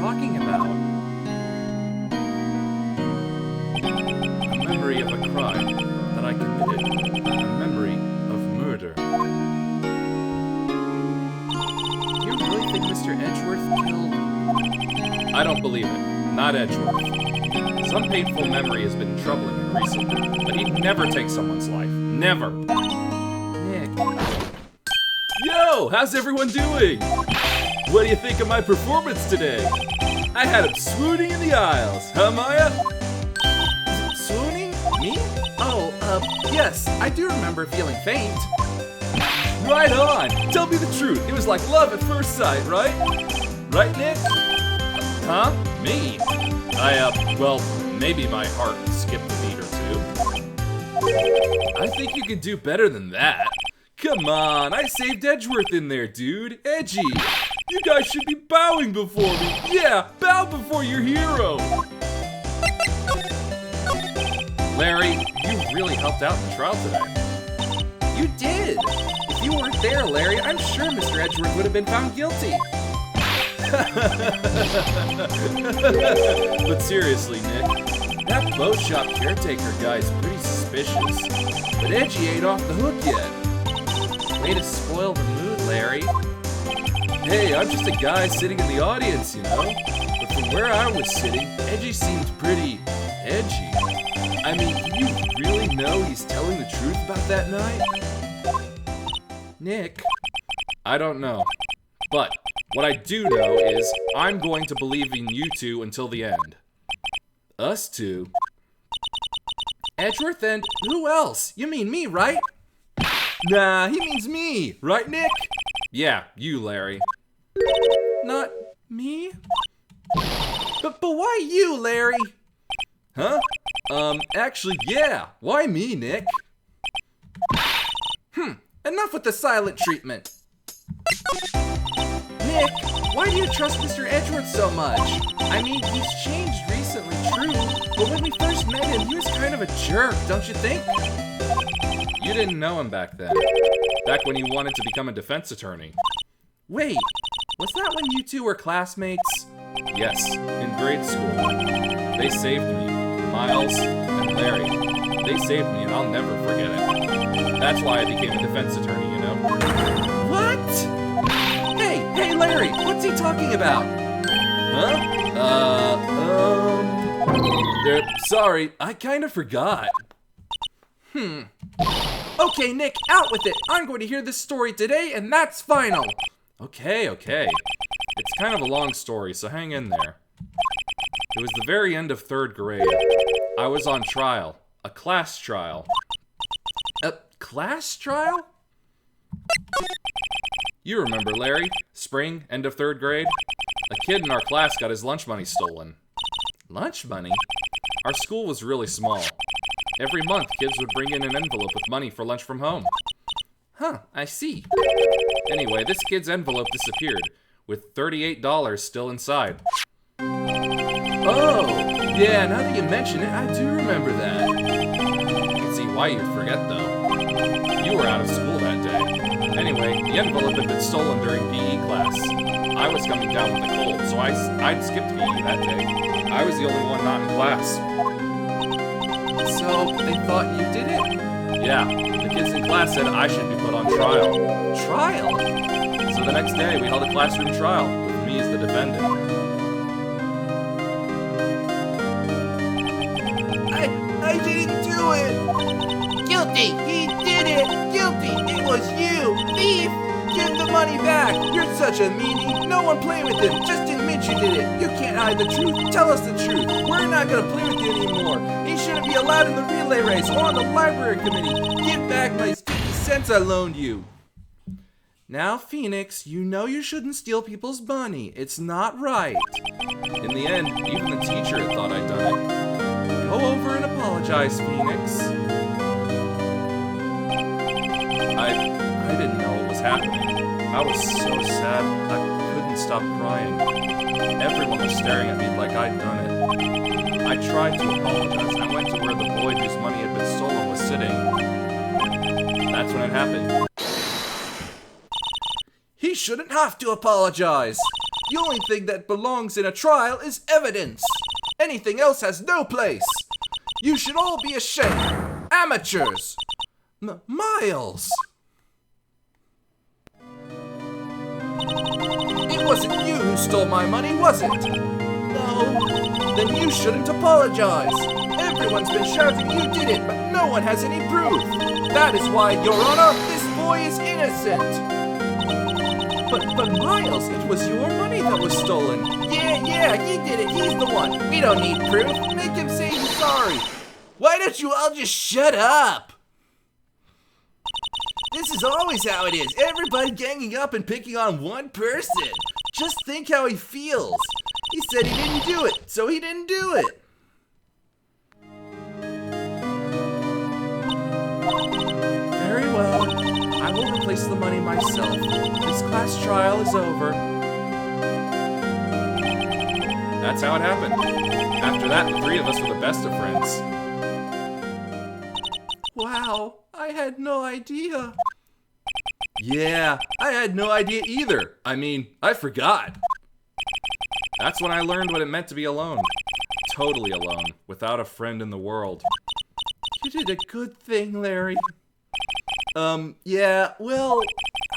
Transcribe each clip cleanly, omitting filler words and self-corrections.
talking about? A memory of a crime that I committed. A memory of murder. You really think Mr. Edgeworth killed... I don't believe it. Not Edgeworth. Some painful memory has been troubling him recently, but he'd never take someone's life. Never. Nick. Yo, how's everyone doing? What do you think of my performance today? I had him swooning in the aisles, huh, Maya? Swooning? Me? Oh, yes, I do remember feeling faint. Right on! Tell me the truth, it was like love at first sight, right? Right, Nick? Huh? Me? Well, maybe my heart skipped a beat or two. I think you can do better than that. Come on, I saved Edgeworth in there, dude. Edgy! You guys should be bowing before me. Yeah, bow before your hero. Larry, you really helped out in the trial today. You did. If you weren't there, Larry, I'm sure Mr. Edgeworth would have been found guilty. But seriously, Nick, that boat shop caretaker guy's pretty suspicious. But Edgy ain't off the hook yet. Way to spoil the mood, Larry. Hey, I'm just a guy sitting in the audience, you know? But from where I was sitting, Edgy seemed pretty edgy. I mean, do you really know he's telling the truth about that night? Nick? I don't know. But what I do know is I'm going to believe in you two until the end. Us two? Edgeworth and who else? You mean me, right? Nah, he means me. Right, Nick? Yeah, you, Larry. Not me? But why you, Larry? Huh? Actually, yeah. Why me, Nick? Enough with the silent treatment. Nick, why do you trust Mr. Edgeworth so much? I mean, he's changed recently, true, but when we first met him, he was kind of a jerk, don't you think? You didn't know him back then. Back when he wanted to become a defense attorney. Wait, was that when you two were classmates? Yes, in grade school. They saved me. Miles and Larry. They saved me and I'll never forget it. That's why I became a defense attorney, you know? What? Hey, Larry, what's he talking about? Huh? Sorry, I kind of forgot. Okay, Nick, out with it. I'm going to hear this story today, and that's final. Okay. It's kind of a long story, so hang in there. It was the very end of 3rd grade. I was on trial. A class trial. A class trial? You remember, Larry. Spring, end of 3rd grade. A kid in our class got his lunch money stolen. Lunch money? Our school was really small. Every month, kids would bring in an envelope with money for lunch from home. Huh, I see. Anyway, this kid's envelope disappeared, with $38 still inside. Oh, yeah, now that you mention it, I do remember that. I can see why you'd forget, though. You were out of school that day. Anyway, the envelope had been stolen during PE class. I was coming down with a cold, so I'd skipped PE that day. I was the only one not in class. So, they thought you did it? Yeah, the kids in class said I should be put on trial. Trial? So the next day, we held a classroom trial, with me as the defendant. I didn't do it! Guilty! He did it! Guilty! It was you! Thief! Give the money back! You're such a meanie! No one play with him! Just admit you did it! You can't hide the truth! Tell us the truth! We're not gonna play with you anymore! He shouldn't be allowed in the relay race or on the library committee! Give back my 50 cents I loaned you! Now, Phoenix, you know you shouldn't steal people's money. It's not right. In the end, even the teacher had thought I'd done it. Go over and apologize, Phoenix. I didn't know what was happening. I was so sad, I couldn't stop crying. Everyone was staring at me like I'd done it. I tried to apologize. I went to where the boy whose money had been stolen was sitting. That's when it happened. He shouldn't have to apologize. The only thing that belongs in a trial is evidence. Anything else has no place. You should all be ashamed. Amateurs. Miles. It wasn't you who stole my money, was it? No. Then you shouldn't apologize. Everyone's been shouting you did it, but no one has any proof. That is why, Your Honor, this boy is innocent. But Miles, it was your money that was stolen. Yeah, he did it. He's the one. We don't need proof. Make him say he's sorry. Why don't you all just shut up? This is always how it is. Everybody ganging up and picking on one person. Just think how he feels. He said he didn't do it, so he didn't do it. Very well. I will replace the money myself. This class trial is over. That's how it happened. After that, the three of us were the best of friends. Wow, I had no idea. Yeah, I had no idea either. I mean, I forgot. That's when I learned what it meant to be alone. Totally alone, without a friend in the world. You did a good thing, Larry. Yeah, well,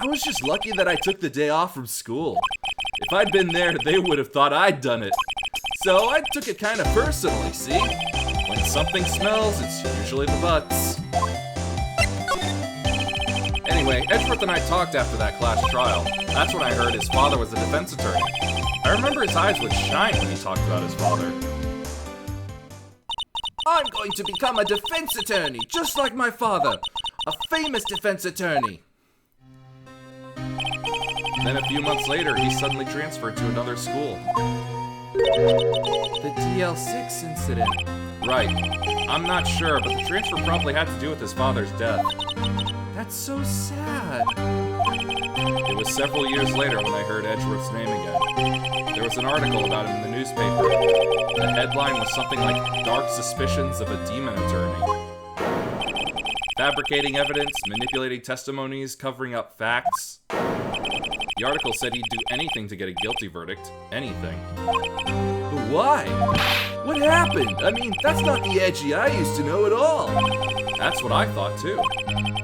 I was just lucky that I took the day off from school. If I'd been there, they would have thought I'd done it. So I took it kind of personally, see? When something smells, it's usually the butts. Anyway, Edgeworth and I talked after that class trial. That's when I heard his father was a defense attorney. I remember his eyes would shine when he talked about his father. I'm going to become a defense attorney, just like my father. A famous defense attorney. Then a few months later, he suddenly transferred to another school. The DL6 incident. Right. I'm not sure, but the transfer probably had to do with his father's death. That's so sad. It was several years later when I heard Edgeworth's name again. There was an article about him in the newspaper. The headline was something like, "Dark Suspicions of a Demon Attorney." Fabricating evidence, manipulating testimonies, covering up facts. The article said he'd do anything to get a guilty verdict. Anything. But why? What happened? I mean, that's not the Edgy I used to know at all. That's what I thought too.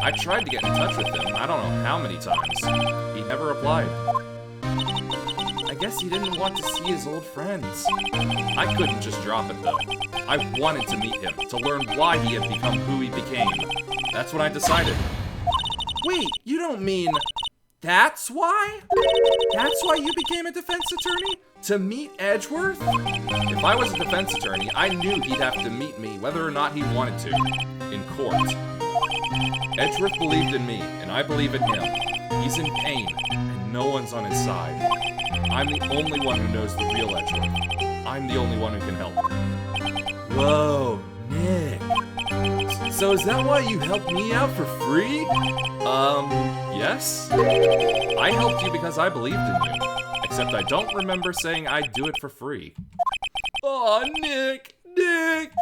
I tried to get in touch with him, I don't know how many times. He never replied. I guess he didn't want to see his old friends. I couldn't just drop it though. I wanted to meet him, to learn why he had become who he became. That's what I decided. Wait, you don't mean... That's why? That's why you became a defense attorney? To meet Edgeworth? If I was a defense attorney, I knew he'd have to meet me, whether or not he wanted to. In court. Edgeworth believed in me, and I believe in him. He's in pain, and no one's on his side. I'm the only one who knows the real Edgeworth. I'm the only one who can help. Whoa, Nick. So is that why you helped me out for free? Yes. I helped you because I believed in you. Except I don't remember saying I'd do it for free. Aw, Nick! Nick!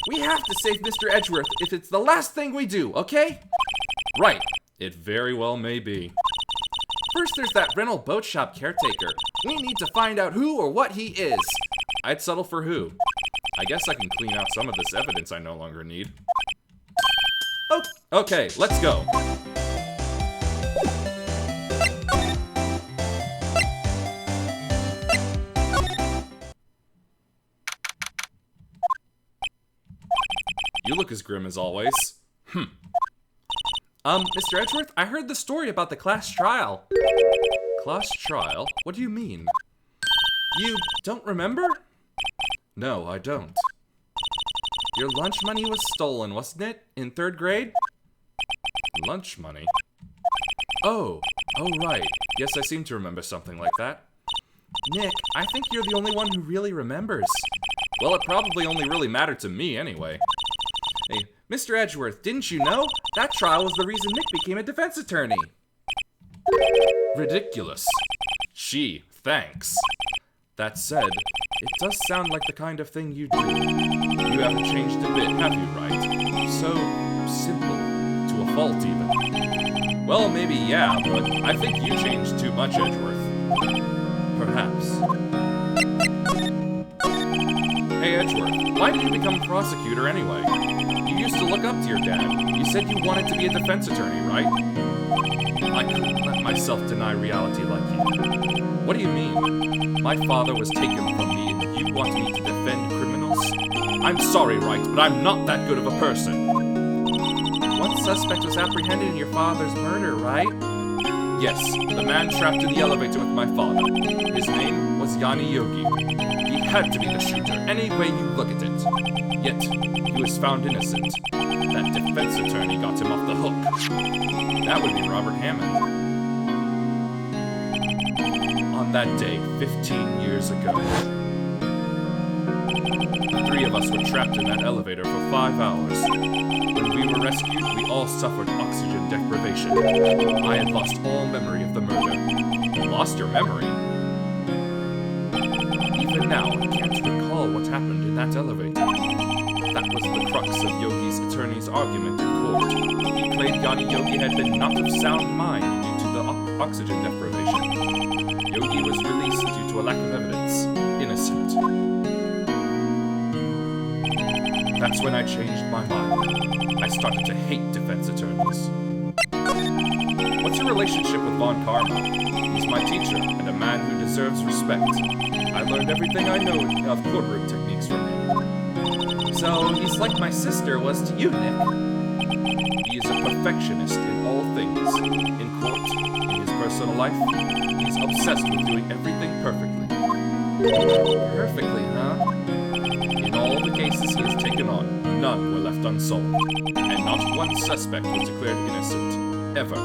We have to save Mr. Edgeworth if it's the last thing we do, okay? Right. It very well may be. First there's that rental boat shop caretaker. We need to find out who or what he is. I'd settle for who. I guess I can clean out some of this evidence I no longer need. Oh, okay, let's go. You look as grim as always. Mr. Edgeworth, I heard the story about the class trial. Class trial? What do you mean? You don't remember? No, I don't. Your lunch money was stolen, wasn't it? In 3rd grade? Lunch money? Oh, right. Yes, I seem to remember something like that. Nick, I think you're the only one who really remembers. Well, it probably only really mattered to me anyway. Hey, Mr. Edgeworth, didn't you know? That trial was the reason Nick became a defense attorney. Ridiculous. Gee, thanks. That said, it does sound like the kind of thing you do. You haven't changed a bit, have you, right? So simple. To a fault, even. Well, maybe yeah, but I think you changed too much, Edgeworth. Perhaps. Hey, Edgeworth, why did you become a prosecutor anyway? You used to look up to your dad. You said you wanted to be a defense attorney, right? I couldn't let myself deny reality like you. What do you mean? My father was taken from me and you want me to defend criminals? I'm sorry, right, but I'm not that good of a person. One suspect was apprehended in your father's murder, right? Yes, the man trapped in the elevator with my father. His name was Yanni Yogi. He had to be the shooter, any way you look at it. Yet, he was found innocent. That defense attorney got him off the hook. That would be Robert Hammond. On that day, 15 years ago, the three of us were trapped in that elevator for 5 hours. When we were rescued, we all suffered oxygen deprivation. I had lost all memory of the murder. You lost your memory? Even now, I can't recall what happened in that elevator. That was the crux of Yogi's attorney's argument in court. He claimed Yanni Yogi had been not of sound mind due to the oxygen deprivation. Yogi was released due to a lack of evidence. Innocent. That's when I changed my mind. I started to hate defense attorneys. What's your relationship with Von Karma? He's my teacher, and a man who deserves respect. I learned everything I know of courtroom techniques from him. So, he's like my sister was to you, Nick. He is a perfectionist in all things. In court, in his personal life, he's obsessed with doing everything perfectly. Perfectly, huh? In all the cases he has taken on, none were left unsolved, and not one suspect was declared innocent, ever.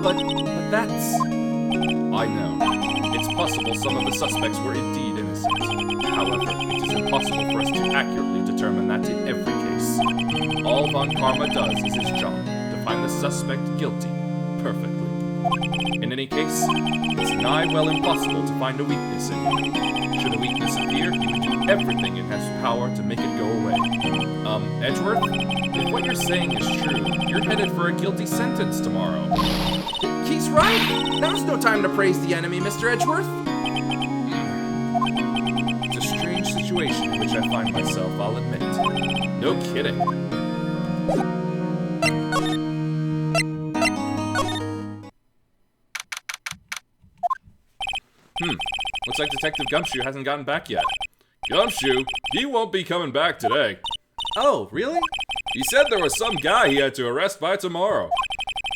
But that's... I know. It's possible some of the suspects were indeed innocent. However, it is impossible for us to accurately determine that in every case. All Von Karma does is his job, to find the suspect guilty, perfectly. In any case, it's nigh well impossible to find a weakness in him. Should a weakness appear, he would do everything in his power to make it go away. Edgeworth, if what you're saying is true, you're headed for a guilty sentence tomorrow. He's right! Now's no time to praise the enemy, Mr. Edgeworth. It's a strange situation in which I find myself, I'll admit. No kidding. Looks like Detective Gumshoe hasn't gotten back yet. Gumshoe? He won't be coming back today. Oh, really? He said there was some guy he had to arrest by tomorrow.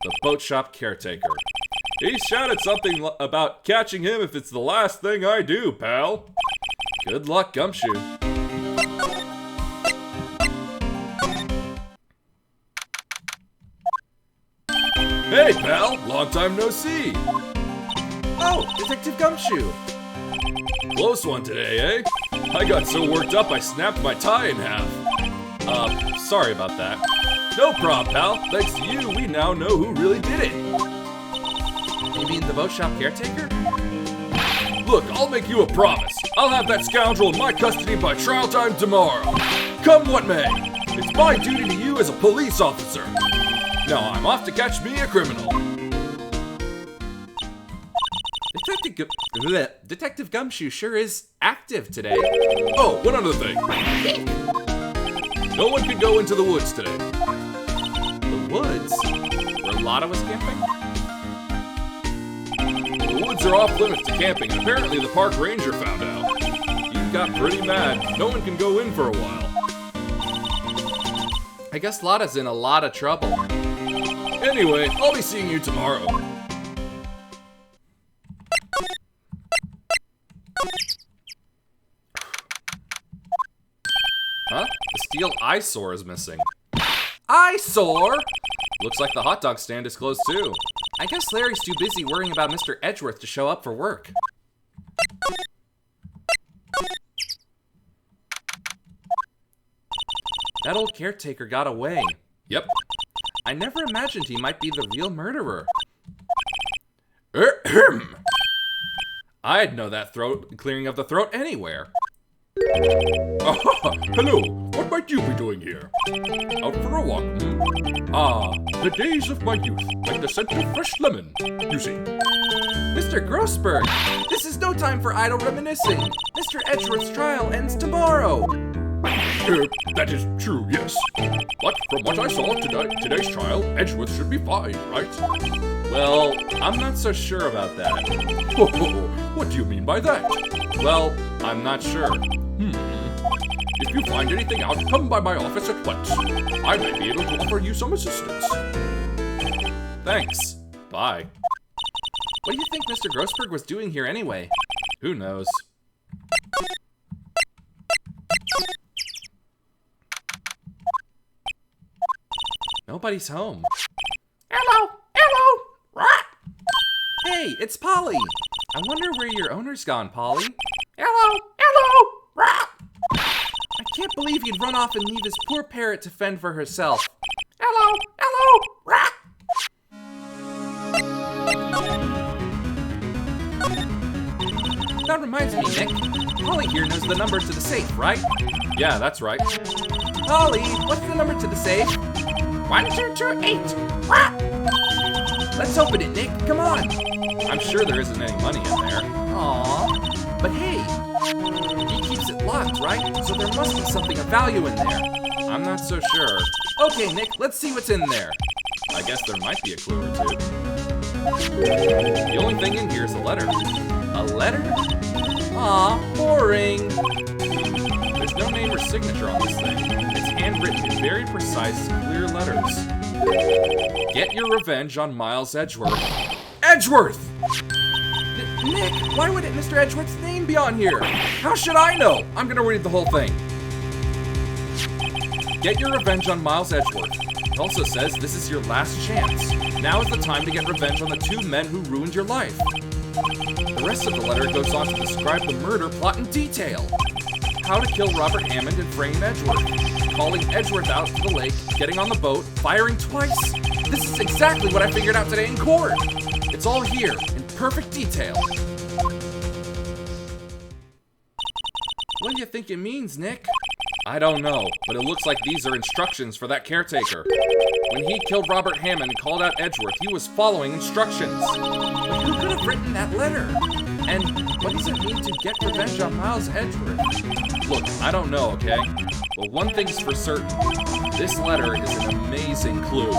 The boat shop caretaker. He shouted something about catching him if it's the last thing I do, pal. Good luck, Gumshoe. Hey, pal! Long time no see! Oh, Detective Gumshoe! Close one today, eh? I got so worked up I snapped my tie in half. Sorry about that. No problem, pal. Thanks to you, we now know who really did it. You mean the boat shop caretaker? Look, I'll make you a promise. I'll have that scoundrel in my custody by trial time tomorrow. Come what may. It's my duty to you as a police officer. Now I'm off to catch me a criminal. Detective Gumshoe sure is active today. Oh, one other thing. No one can go into the woods today. The woods? Where Lotta was camping? The woods are off limits to camping, and apparently the park ranger found out. He got pretty mad. No one can go in for a while. I guess Lotta's in a lot of trouble. Anyway, I'll be seeing you tomorrow. Huh? The steel eyesore is missing. Eyesore? Looks like the hot dog stand is closed too. I guess Larry's too busy worrying about Mr. Edgeworth to show up for work. That old caretaker got away. Yep. I never imagined he might be the real murderer. I'd know that clearing of the throat anywhere. Hello, what might you be doing here? Out for a walk, Ah, the days of my youth, like the scent of fresh lemon, you see. Mr. Grossberg, this is no time for idle reminiscing. Mr. Edgeworth's trial ends tomorrow. That is true, yes. But from what I saw today's trial, Edgeworth should be fine, right? Well, I'm not so sure about that. What do you mean by that? Well, I'm not sure. If you find anything out, come by my office at once. I might be able to offer you some assistance. Thanks. Bye. What do you think Mr. Grossberg was doing here anyway? Who knows? Nobody's home. Hello! Hello! Rah! Hey, it's Polly. I wonder where your owner's gone, Polly. Hello! Hello! Rah! I can't believe he'd run off and leave his poor parrot to fend for herself. Hello! Hello! Rah! That reminds me, Nick. Polly here knows the number to the safe, right? Yeah, that's right. Polly, what's the number to the safe? 1228! Rah! Let's open it, Nick. Come on. I'm sure there isn't any money in there. Aww. But hey, he keeps it locked, right? So there must be something of value in there. I'm not so sure. Okay, Nick, let's see what's in there. I guess there might be a clue or two. The only thing in here is a letter. A letter? Aw, boring. There's no name or signature on this thing. It's handwritten in very precise, clear letters. Get your revenge on Miles Edgeworth. Edgeworth! Nick, why wouldn't Mr. Edgeworth's name be on here? How should I know? I'm gonna read the whole thing. Get your revenge on Miles Edgeworth. It also says this is your last chance. Now is the time to get revenge on the two men who ruined your life. The rest of the letter goes on to describe the murder plot in detail. How to kill Robert Hammond and frame Edgeworth. Calling Edgeworth out to the lake, getting on the boat, firing twice. This is exactly what I figured out today in court. It's all here, in perfect detail. What do you think it means, Nick? I don't know, but it looks like these are instructions for that caretaker. When he killed Robert Hammond and called out Edgeworth, he was following instructions. But who could have written that letter? And what does it mean to get revenge on Miles Edgeworth? Look, I don't know, okay? But one thing's for certain. This letter is an amazing clue.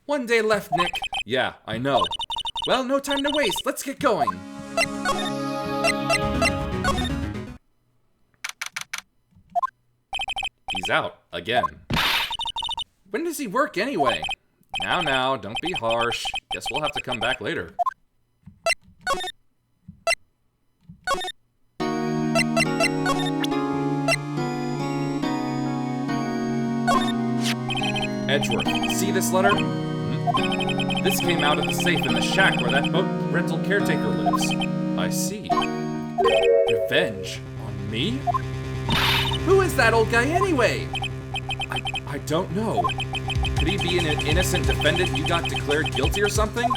One day left, Nick. Yeah, I know. Well, no time to waste. Let's get going. He's out, again. When does he work anyway? Now, don't be harsh. Guess we'll have to come back later. Edgeworth, see this letter? This came out of the safe in the shack where that boat rental caretaker lives. I see. Revenge on me? Who is that old guy anyway? I don't know. Could he be an innocent defendant you got declared guilty or something?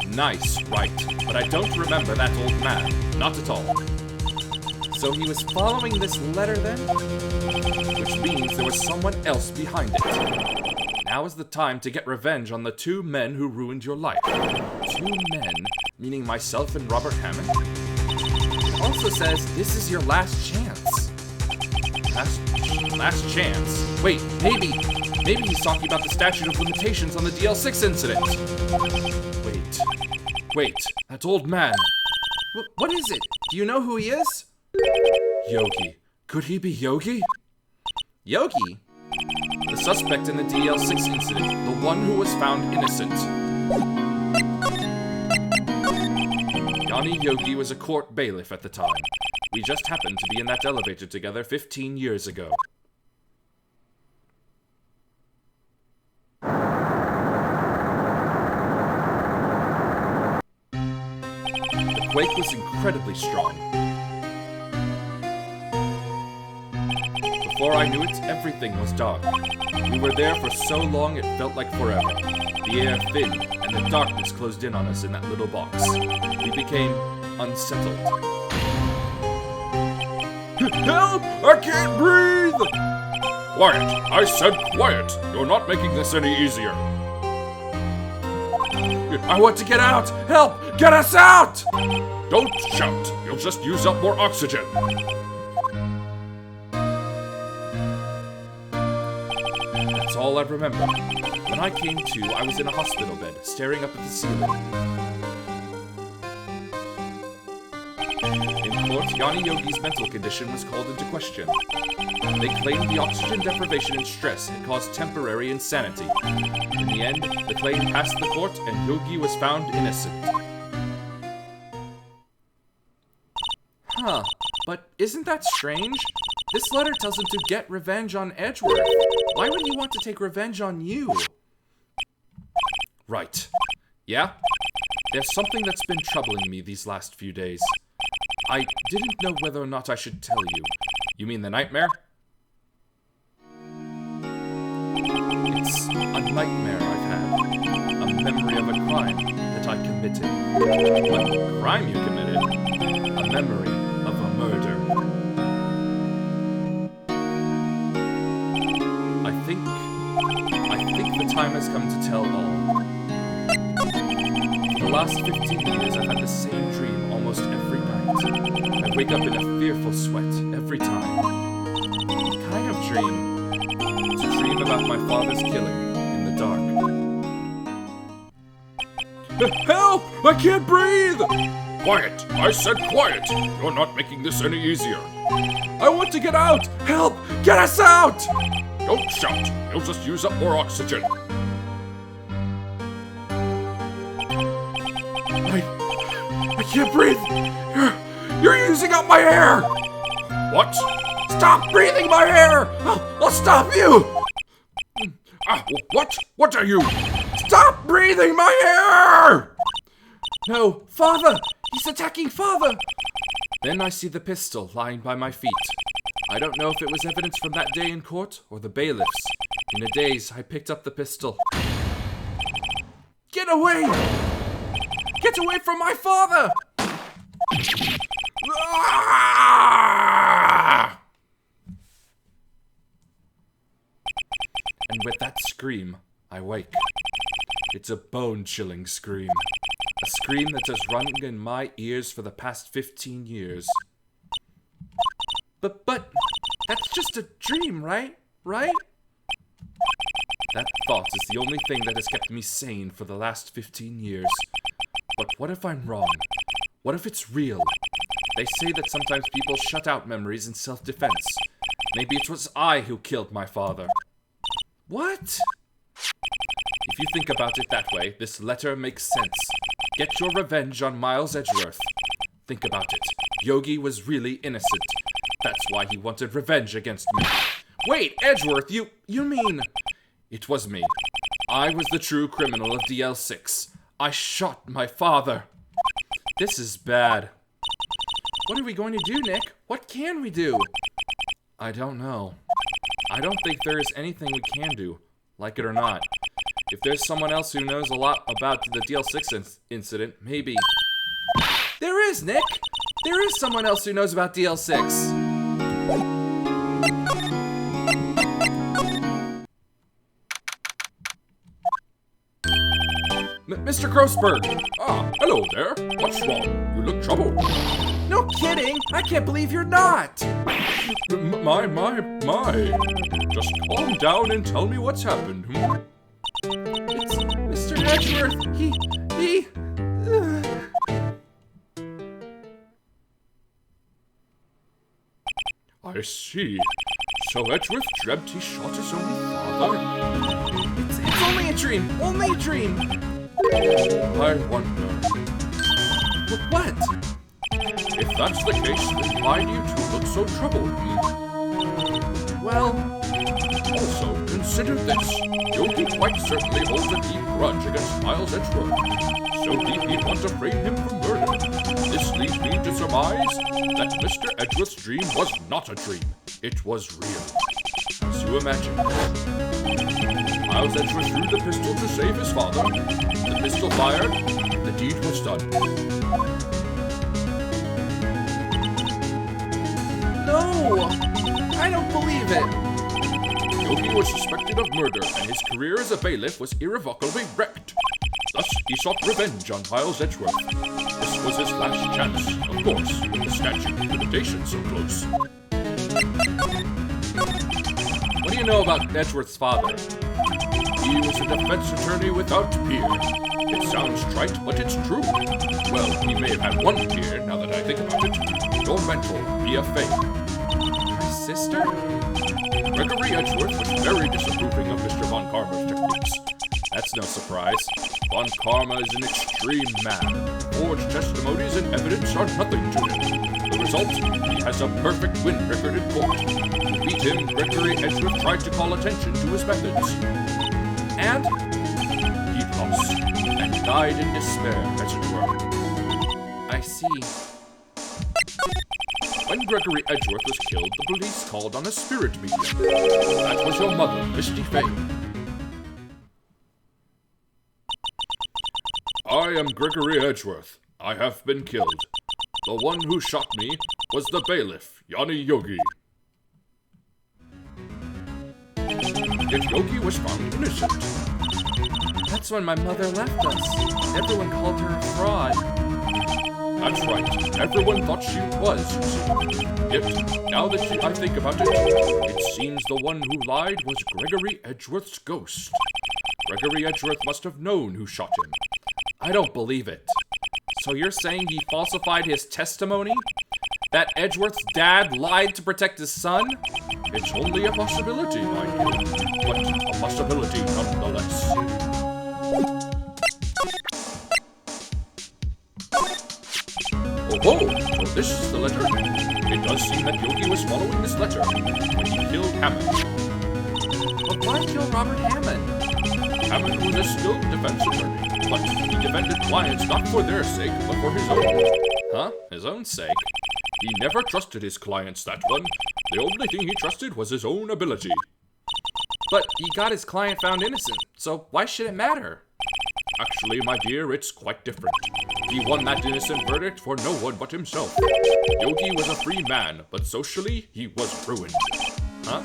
Nice, right. But I don't remember that old man. Not at all. So he was following this letter then? Which means there was someone else behind it. Now is the time to get revenge on the two men who ruined your life. Two men? Meaning myself and Robert Hammond? It also says this is your last chance. Last chance? Wait, maybe he's talking about the statute of limitations on the DL6 incident. Wait, that old man. What is it? Do you know who he is? Yogi. Could he be Yogi? Yogi? The suspect in the DL6 incident, the one who was found innocent. Yanni Yogi was a court bailiff at the time. We just happened to be in that elevator together 15 years ago. The quake was incredibly strong. Before I knew it, everything was dark. We were there for so long it felt like forever. The air thinned, and the darkness closed in on us in that little box. We became unsettled. Help! I can't breathe! Quiet! I said quiet! You're not making this any easier. I want to get out! Help! Get us out! Don't shout! You'll just use up more oxygen. That's all I remember. When I came to, I was in a hospital bed, staring up at the ceiling. In court, Yanni Yogi's mental condition was called into question. They claimed the oxygen deprivation and stress had caused temporary insanity. In the end, the claim passed the court and Yogi was found innocent. Huh, but isn't that strange? This letter tells him to get revenge on Edgeworth. Why would he want to take revenge on you? Right. Yeah? There's something that's been troubling me these last few days. I didn't know whether or not I should tell you. You mean the nightmare? It's a nightmare I've had. A memory of a crime that I committed. What crime you committed? A memory of a murder. I think the time has come to tell all. For the last 15 years, I've had the same dream almost every night. I wake up in a fearful sweat every time. What kind of dream? It's a dream about my father's killing in the dark. Help! I can't breathe! Quiet! I said quiet! You're not making this any easier. I want to get out! Help! Get us out! Don't shout! You'll just use up more oxygen. I can't breathe! You're using up my air! What? Stop breathing my air! I'll stop you! What? What are you? Stop breathing my air! No, Father! He's attacking Father! Then I see the pistol lying by my feet. I don't know if it was evidence from that day in court or the bailiffs. In a daze, I picked up the pistol. Get away! Get away from my father! Ah! And with that scream, I wake. It's a bone-chilling scream. A scream that has rung in my ears for the past 15 years. But, that's just a dream, right? Right? That thought is the only thing that has kept me sane for the last 15 years. But what if I'm wrong? What if it's real? They say that sometimes people shut out memories in self-defense. Maybe it was I who killed my father. What? If you think about it that way, this letter makes sense. Get your revenge on Miles Edgeworth. Think about it. Yogi was really innocent. That's why he wanted revenge against me. Wait, Edgeworth, you mean... It was me. I was the true criminal of DL6. I shot my father. This is bad. What are we going to do, Nick? What can we do? I don't know. I don't think there is anything we can do, like it or not. If there's someone else who knows a lot about the DL6 incident, maybe... There is, Nick! There is someone else who knows about DL6. Mr. Grossberg! Ah, hello there. What's wrong? You look troubled. No kidding! I can't believe you're not! My. Just calm down and tell me what's happened. It's Mr. Edgeworth. He... I see. So Edgeworth dreamt he shot his own father? It's only a dream! Only a dream! I wonder. What? If that's the case, then why do you two look so troubled? Well... Also, consider this. Yogi quite certainly holds a deep grudge against Miles Edgeworth. So deep he'd want to frame him for murder. This leads me to surmise that Mr. Edgeworth's dream was not a dream. It was real. to imagine. Miles Edgeworth threw the pistol to save his father. The pistol fired. The deed was done. No! I don't believe it! Yogi was suspected of murder, and his career as a bailiff was irrevocably wrecked. Thus, he sought revenge on Miles Edgeworth. This was his last chance, of course, with the statute of limitations so close. What do you know about Edgeworth's father? He was a defense attorney without peer. It sounds trite, but it's true. Well, he may have had one peer, now that I think about it. Your mentor, Mia Fay. My sister? Gregory Edgeworth was very disapproving of Mr. Von Karma's techniques. That's no surprise. Von Karma is an extreme man. Forged testimonies and evidence are nothing to him. The result? He has a perfect win record in court. To beat him, Gregory Edgeworth tried to call attention to his methods. And? He lost, and died in despair, as it were. I see. When Gregory Edgeworth was killed, the police called on a spirit medium. That was your mother, Misty Fay. I am Gregory Edgeworth. I have been killed. The one who shot me was the bailiff, Yanni Yogi. Yet Yogi was found innocent. That's when my mother left us. Everyone called her a fraud. That's right. Everyone thought she was, you see. Yet, now that I think about it, it seems the one who lied was Gregory Edgeworth's ghost. Gregory Edgeworth must have known who shot him. I don't believe it. So you're saying he falsified his testimony? That Edgeworth's dad lied to protect his son? It's only a possibility, mind you, but a possibility nonetheless. Oh, so this is the letter? It does seem that Yogi was following this letter when he killed Hammond. But why kill Robert Hammond? Hammond was a skilled defense attorney, but he defended clients not for their sake, but for his own. Huh? His own sake? He never trusted his clients, that one. The only thing he trusted was his own ability. But he got his client found innocent, so why should it matter? Actually, my dear, it's quite different. He won that innocent verdict for no one but himself. Yogi was a free man, but socially, he was ruined. Huh?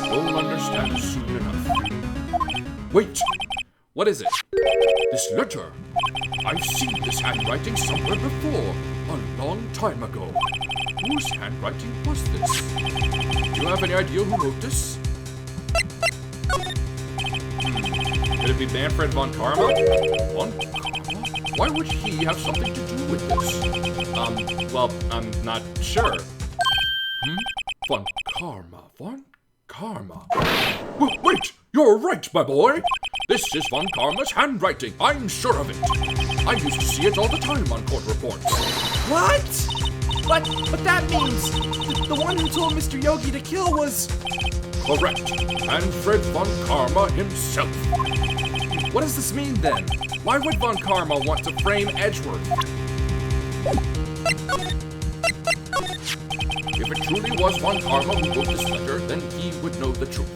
You'll understand soon enough. Wait! What is it? This letter. I've seen this handwriting somewhere before, a long time ago. Whose handwriting was this? Do you have any idea who wrote this? Could it be Manfred von Karma? Von Karma? Why would he have something to do with this? Well, I'm not sure. Von Karma. Wait! You're right, my boy! This is Von Karma's handwriting. I'm sure of it. I used to see it all the time on court reports. What? But that means the one who told Mr. Yogi to kill was... Correct. Manfred von Karma himself. What does this mean then? Why would Von Karma want to frame Edgeworth? If it truly was Von Karma who wrote this letter, then he would know the truth.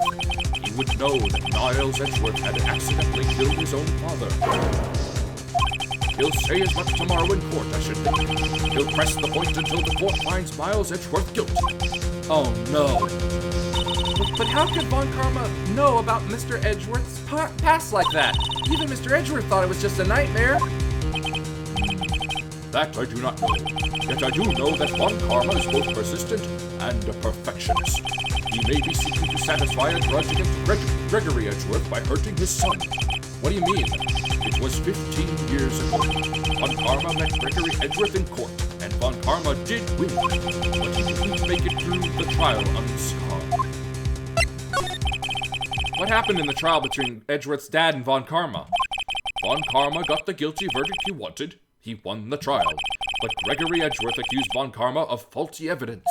He would know that Miles Edgeworth had accidentally killed his own father. He'll say as much tomorrow in court, I should think. He'll press the point until the court finds Miles Edgeworth guilty. Oh no. But how could Von Karma know about Mr. Edgeworth's past like that? Even Mr. Edgeworth thought it was just a nightmare. That I do not know. Yet I do know that Von Karma is both persistent and a perfectionist. He may be seeking to satisfy a grudge against Gregory Edgeworth by hurting his son. What do you mean? It was 15 years ago. Von Karma met Gregory Edgeworth in court, and Von Karma did win, but he didn't make it through the trial unscarred. What happened in the trial between Edgeworth's dad and Von Karma? Von Karma got the guilty verdict he wanted. He won the trial, but Gregory Edgeworth accused Von Karma of faulty evidence.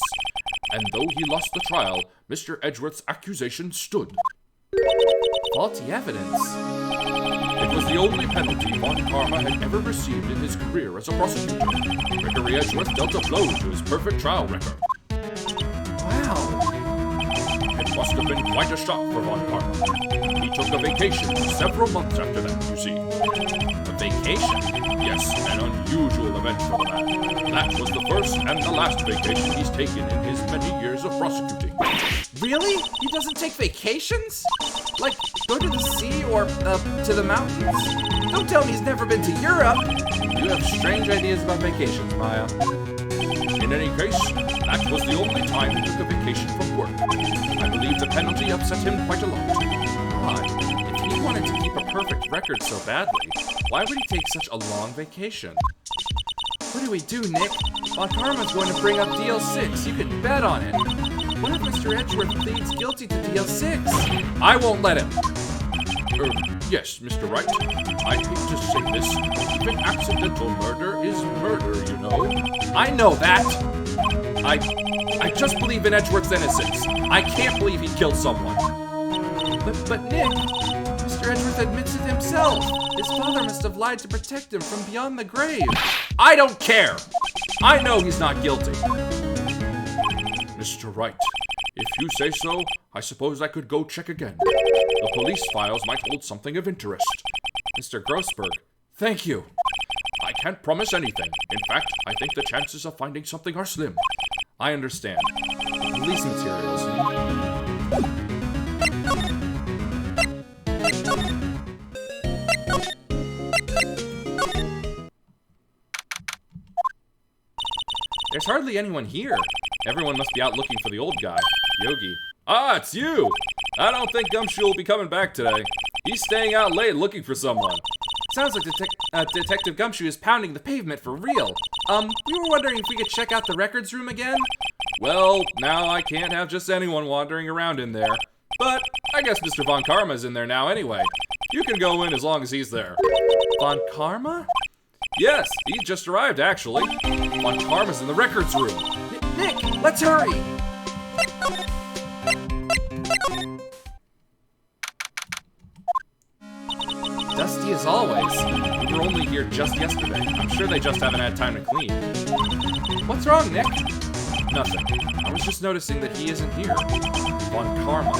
And though he lost the trial, Mr. Edgeworth's accusation stood. Faulty evidence? It was the only penalty Von Karma had ever received in his career as a prosecutor. Gregory Edgeworth dealt a blow to his perfect trial record. Wow. And must have been quite a shock for Von Karma. He took a vacation several months after that, you see. A vacation? Yes, an unusual event for the man. That was the first and the last vacation he's taken in his many years of prosecuting. Really? He doesn't take vacations? Like, go to the sea or, to the mountains? Don't tell me he's never been to Europe! You have strange ideas about vacations, Maya. In any case, that was the only time he took a vacation from work. I believe the penalty upset him quite a lot. Why? If he wanted to keep a perfect record so badly, why would he take such a long vacation? What do we do, Nick? Von Karma's going to bring up DL6. You can bet on it. What if Mr. Edgeworth pleads guilty to DL6? I won't let him. Yes, Mr. Wright. I hate to say this, even accidental murder is murder, you know. I know that! I just believe in Edgeworth's innocence. I can't believe he killed someone. But Nick, Mr. Edgeworth admits it himself. His father must have lied to protect him from beyond the grave. I don't care! I know he's not guilty. Mr. Wright, if you say so, I suppose I could go check again. The police files might hold something of interest. Mr. Grossberg, thank you. I can't promise anything. In fact, I think the chances of finding something are slim. I understand. The police materials. There's hardly anyone here. Everyone must be out looking for the old guy, Yogi. Ah, it's you! I don't think Gumshoe will be coming back today. He's staying out late looking for someone. Sounds like Detective Gumshoe is pounding the pavement for real. We were wondering if we could check out the records room again? Well, now I can't have just anyone wandering around in there. But I guess Mr. Von Karma's in there now anyway. You can go in as long as he's there. Von Karma? Yes, he just arrived, actually. Von Karma's in the records room. Nick, let's hurry! Dusty as always. We were only here just yesterday. I'm sure they just haven't had time to clean. What's wrong, Nick? Nothing. I was just noticing that he isn't here. Von Karma.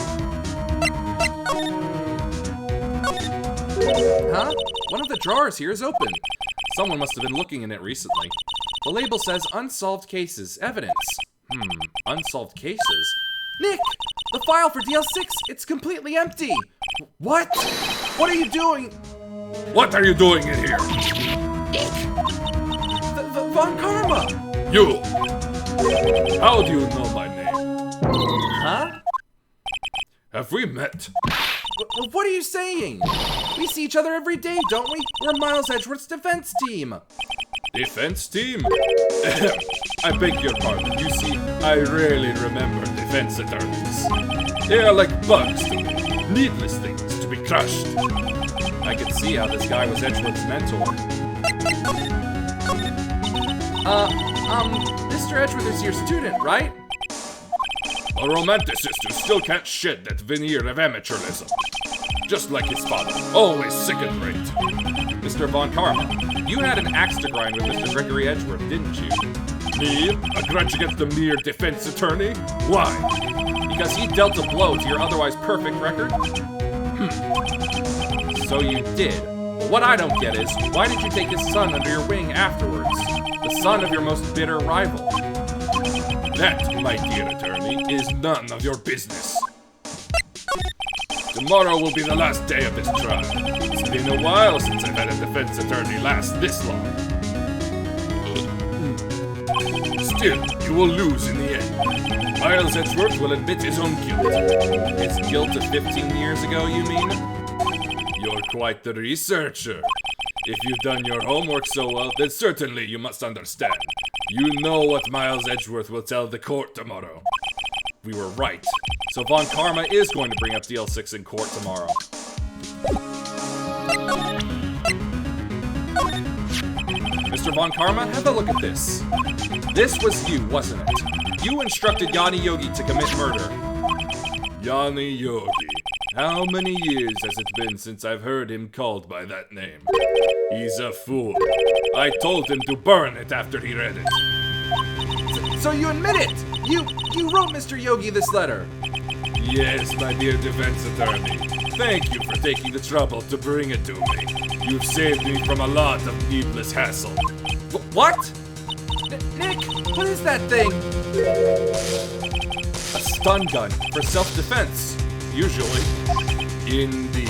Huh? One of the drawers here is open. Someone must have been looking in it recently. The label says unsolved cases, evidence. Unsolved cases? Nick! The file for DL6, it's completely empty! What? What are you doing? What are you doing in here? Von Karma! You! How do you know my name? Huh? Have we met? What are you saying? We see each other every day, don't we? We're Miles Edgeworth's defense team. Defense team? I beg your pardon. You see, I rarely remember defense attorneys. They are like bugs to me. Needless things to be crushed. I could see how this guy was Edgeworth's mentor. Mr. Edgeworth is your student, right? A romanticist who still can't shed that veneer of amateurism. Just like his father, always second rate. Mr. Von Karma, you had an axe to grind with Mr. Gregory Edgeworth, didn't you? Me? A grudge against the mere defense attorney? Why? Because he dealt a blow to your otherwise perfect record? So you did. But what I don't get is, why did you take his son under your wing afterwards? The son of your most bitter rival. That, my dear attorney, is none of your business. Tomorrow will be the last day of this trial. It's been a while since I've had a defense attorney last this long. Still, you will lose in the end. Miles Edgeworth will admit his own guilt. His guilt of 15 years ago, you mean? You're quite the researcher. If you've done your homework so well, then certainly you must understand. You know what Miles Edgeworth will tell the court tomorrow. We were right. So Von Karma is going to bring up DL6 in court tomorrow. Mr. Von Karma, have a look at this. This was you, wasn't it? You instructed Yanni Yogi to commit murder. Yanni Yogi. How many years has it been since I've heard him called by that name? He's a fool. I told him to burn it after he read it. So you admit it! You wrote Mr. Yogi this letter! Yes, my dear defense attorney. Thank you for taking the trouble to bring it to me. You've saved me from a lot of needless hassle. What? Nick, what is that thing? A stun gun for self-defense, usually. Indeed.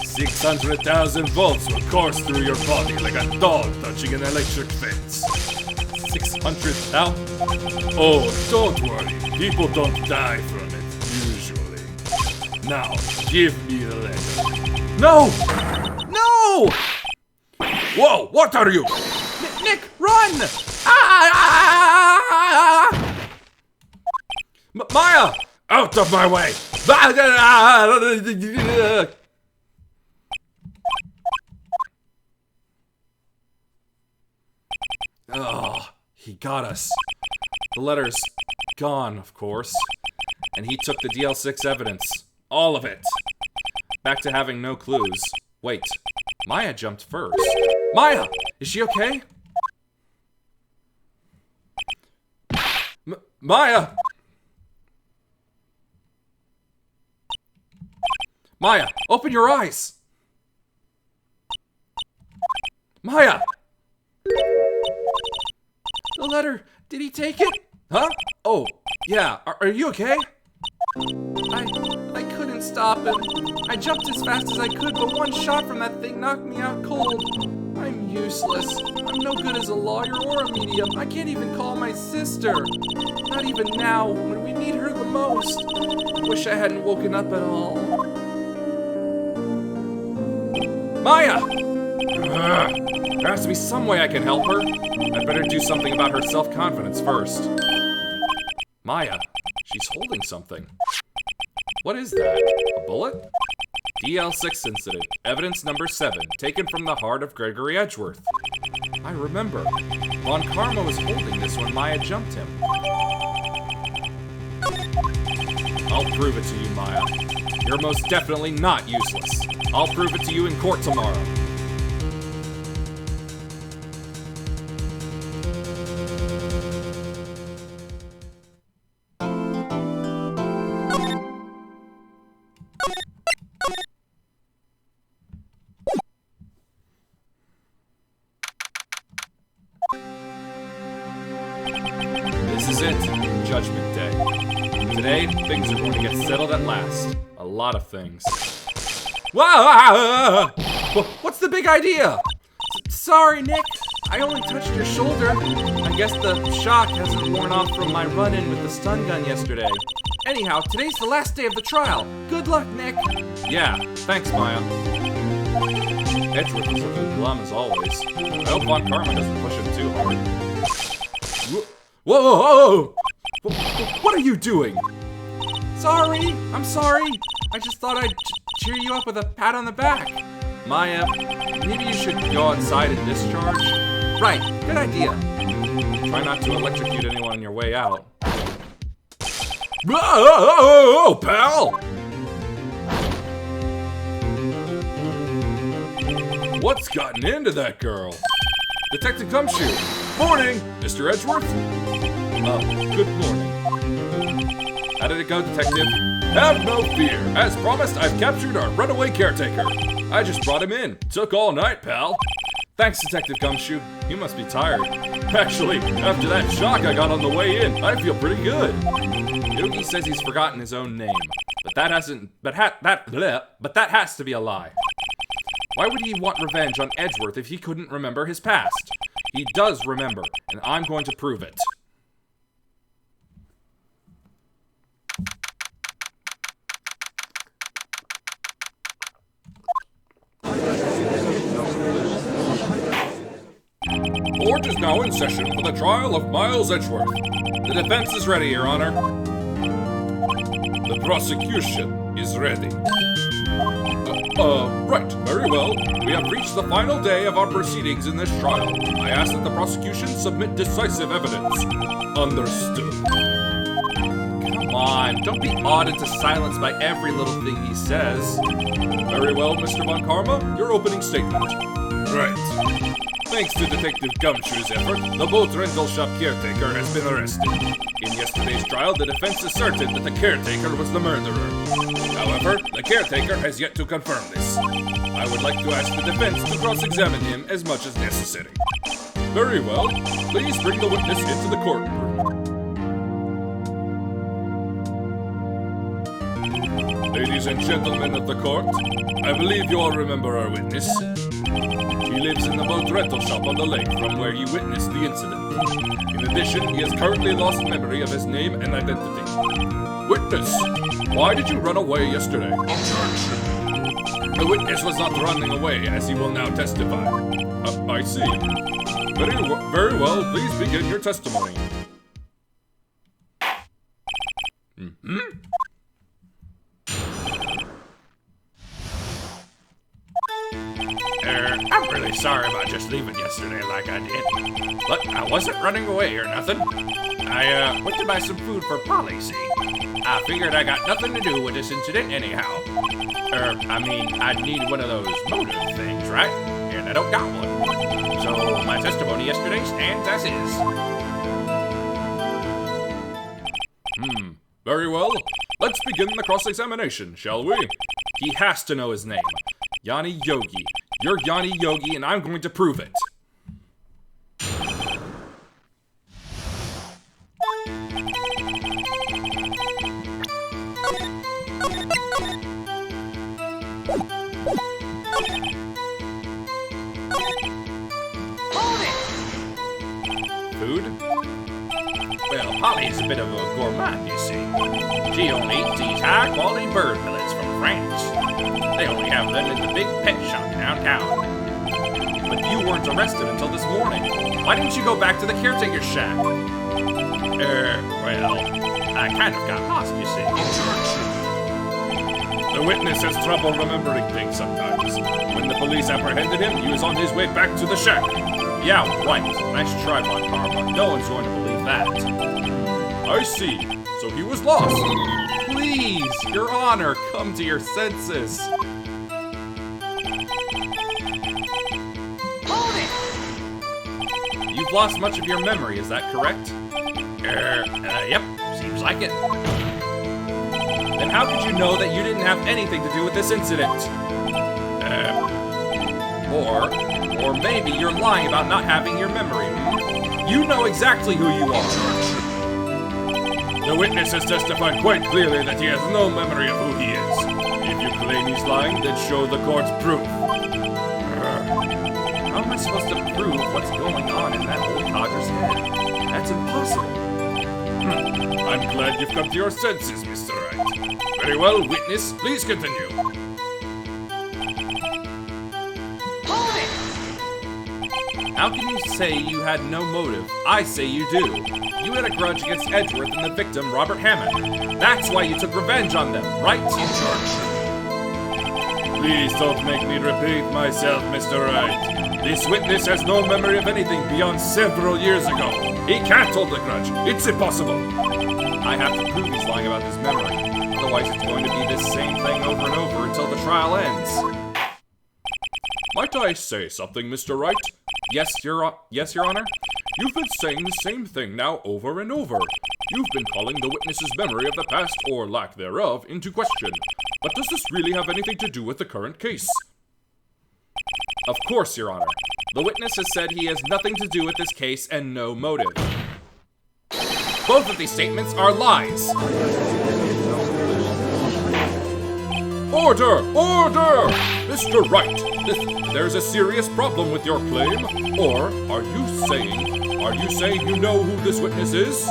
600,000 volts will course through your body like a dog touching an electric fence. 600,000? Oh, don't worry. People don't die from it, usually. Now, give me the letter. No! No! Whoa, what are you? Nick, run! Ah! Maya! Out of my way! Oh, he got us. The letter's gone, of course. And he took the DL6 evidence. All of it. Back to having no clues. Wait, Maya jumped first. Maya! Is she okay? Maya! Maya, open your eyes! Maya! The letter, did he take it? Huh? Oh, yeah, are you okay? I couldn't stop him. I jumped as fast as I could, but one shot from that thing knocked me out cold. I'm useless. I'm no good as a lawyer or a medium. I can't even call my sister. Not even now, when we need her the most. I wish I hadn't woken up at all. Maya! There has to be some way I can help her. I'd better do something about her self-confidence first. Maya, she's holding something. What is that? A bullet? DL6 incident, evidence number 7, taken from the heart of Gregory Edgeworth. I remember. Von Karma was holding this when Maya jumped him. I'll prove it to you, Maya. You're most definitely not useless. I'll prove it to you in court tomorrow. This is it, Judgment Day. Today, things are going to get settled at last. A lot of things. Whoa! What's the big idea? Sorry, Nick. I only touched your shoulder. I guess the shock hasn't worn off from my run-in with the stun gun yesterday. Anyhow, today's the last day of the trial. Good luck, Nick. Yeah, thanks, Maya. Edgeworth is looking glum as always. I hope Von Karma doesn't push him too hard. Whoa! What are you doing? Sorry, I'm sorry. I just thought I'd cheer you up with a pat on the back. Maya, maybe you should go outside and discharge? Right, good idea. Try not to electrocute anyone on your way out. Whoa, pal! What's gotten into that girl? Detective Gumshoe. Morning, Mr. Edgeworth. Good morning. How did it go, Detective? Have no fear. As promised, I've captured our runaway caretaker. I just brought him in. Took all night, pal. Thanks, Detective Gumshoe. You must be tired. Actually, after that shock I got on the way in, I feel pretty good. Yogi says he's forgotten his own name, but that has to be a lie. Why would he want revenge on Edgeworth if he couldn't remember his past? He does remember, and I'm going to prove it. Court is now in session for the trial of Miles Edgeworth. The defense is ready, Your Honor. The prosecution is ready. Right, very well. We have reached the final day of our proceedings in this trial. I ask that the prosecution submit decisive evidence. Understood. Come on, don't be awed into silence by every little thing he says. Very well, Mr. Von Karma, your opening statement. Right. Thanks to Detective Gumshoe's effort, the boat rental shop caretaker has been arrested. In yesterday's trial, the defense asserted that the caretaker was the murderer. However, the caretaker has yet to confirm this. I would like to ask the defense to cross-examine him as much as necessary. Very well. Please bring the witness into the courtroom. Ladies and gentlemen of the court, I believe you all remember our witness. He lives in the boat rental shop on the lake from where he witnessed the incident. In addition, he has currently lost memory of his name and identity. Witness, why did you run away yesterday? Objection. The witness was not running away, as he will now testify. I see. Very well, please begin your testimony. I'm really sorry about just leaving yesterday like I did. But I wasn't running away or nothing. I went to buy some food for Polly, see? I figured I got nothing to do with this incident anyhow. I need one of those motive things, right? And I don't got one. So my testimony yesterday stands as is. Very well. Let's begin the cross-examination, shall we? He has to know his name. Yanni Yogi. You're Yanni Yogi, and I'm going to prove it. Food? Well, Polly's a bit of a gourmand, you see. She only eats these high-quality bird pellets from France. They only have them in the big pet shop downtown. But you weren't arrested until this morning. Why didn't you go back to the caretaker's shack? Well, I kind of got lost, you see. The witness has trouble remembering things sometimes. When the police apprehended him, he was on his way back to the shack. Yeah, right. Nice tripod, Karma. No one's going to believe that. I see. So he was lost. Please, Your Honor, come to your senses. You've lost much of your memory, is that correct? Yep. Seems like it. Then how could you know that you didn't have anything to do with this incident? Or maybe you're lying about not having your memory. You know exactly who you are. The witness has testified quite clearly that he has no memory of who he is. If you claim he's lying, then show the court's proof. How am I supposed to prove what's going on in that old codger's head? That's impossible. I'm glad you've come to your senses, Mr. Wright. Very well, witness, please continue. How can you say you had no motive? I say you do. You had a grudge against Edgeworth and the victim, Robert Hammond. That's why you took revenge on them, right? Please don't make me repeat myself, Mr. Wright. This witness has no memory of anything beyond several years ago. He can't hold a grudge. It's impossible. I have to prove he's lying about his memory. Otherwise, it's going to be the same thing over and over until the trial ends. Might I say something, Mr. Wright? Yes, Your Honor? You've been saying the same thing now over and over. You've been calling the witness's memory of the past, or lack thereof, into question. But does this really have anything to do with the current case? Of course, Your Honor. The witness has said he has nothing to do with this case and no motive. Both of these statements are lies. Order! Order! Mr. Wright, there's a serious problem with your claim. Or are you saying you know who this witness is?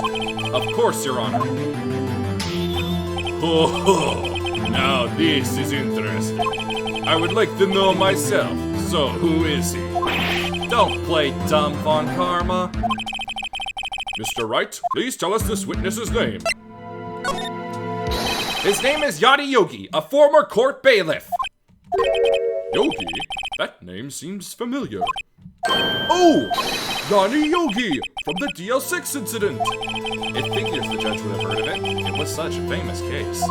Of course, Your Honor. Oh, now this is interesting. I would like to know myself. So, who is he? Don't play dumb, Von Karma. Mr. Wright, please tell us this witness's name. His name is Yanni Yogi, a former court bailiff. Yogi? That name seems familiar. Oh! Yanni Yogi, from the DL6 incident. It figures the judge would have heard of it. It was such a famous case.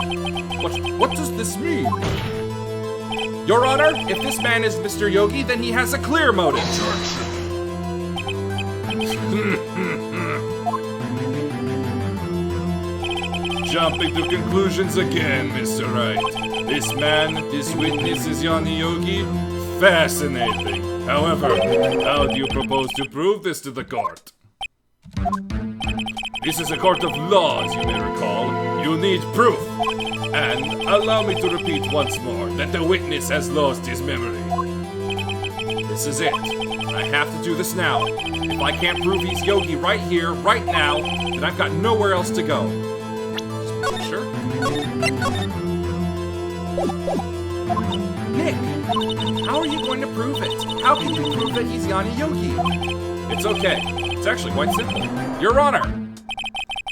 What does this mean? Your Honor, if this man is Mr. Yogi, then he has a clear motive. Jumping to conclusions again, Mr. Wright. This man, this witness is Yanni Yogi? Fascinating. However, how do you propose to prove this to the court? This is a court of laws, you may recall. You need proof. And allow me to repeat once more that the witness has lost his memory. This is it. I have to do this now. If I can't prove he's Yogi right here, right now, then I've got nowhere else to go. Sure. Nick, how are you going to prove it? How can you prove that he's Yanni Yogi? It's okay. It's actually quite simple. Your Honor,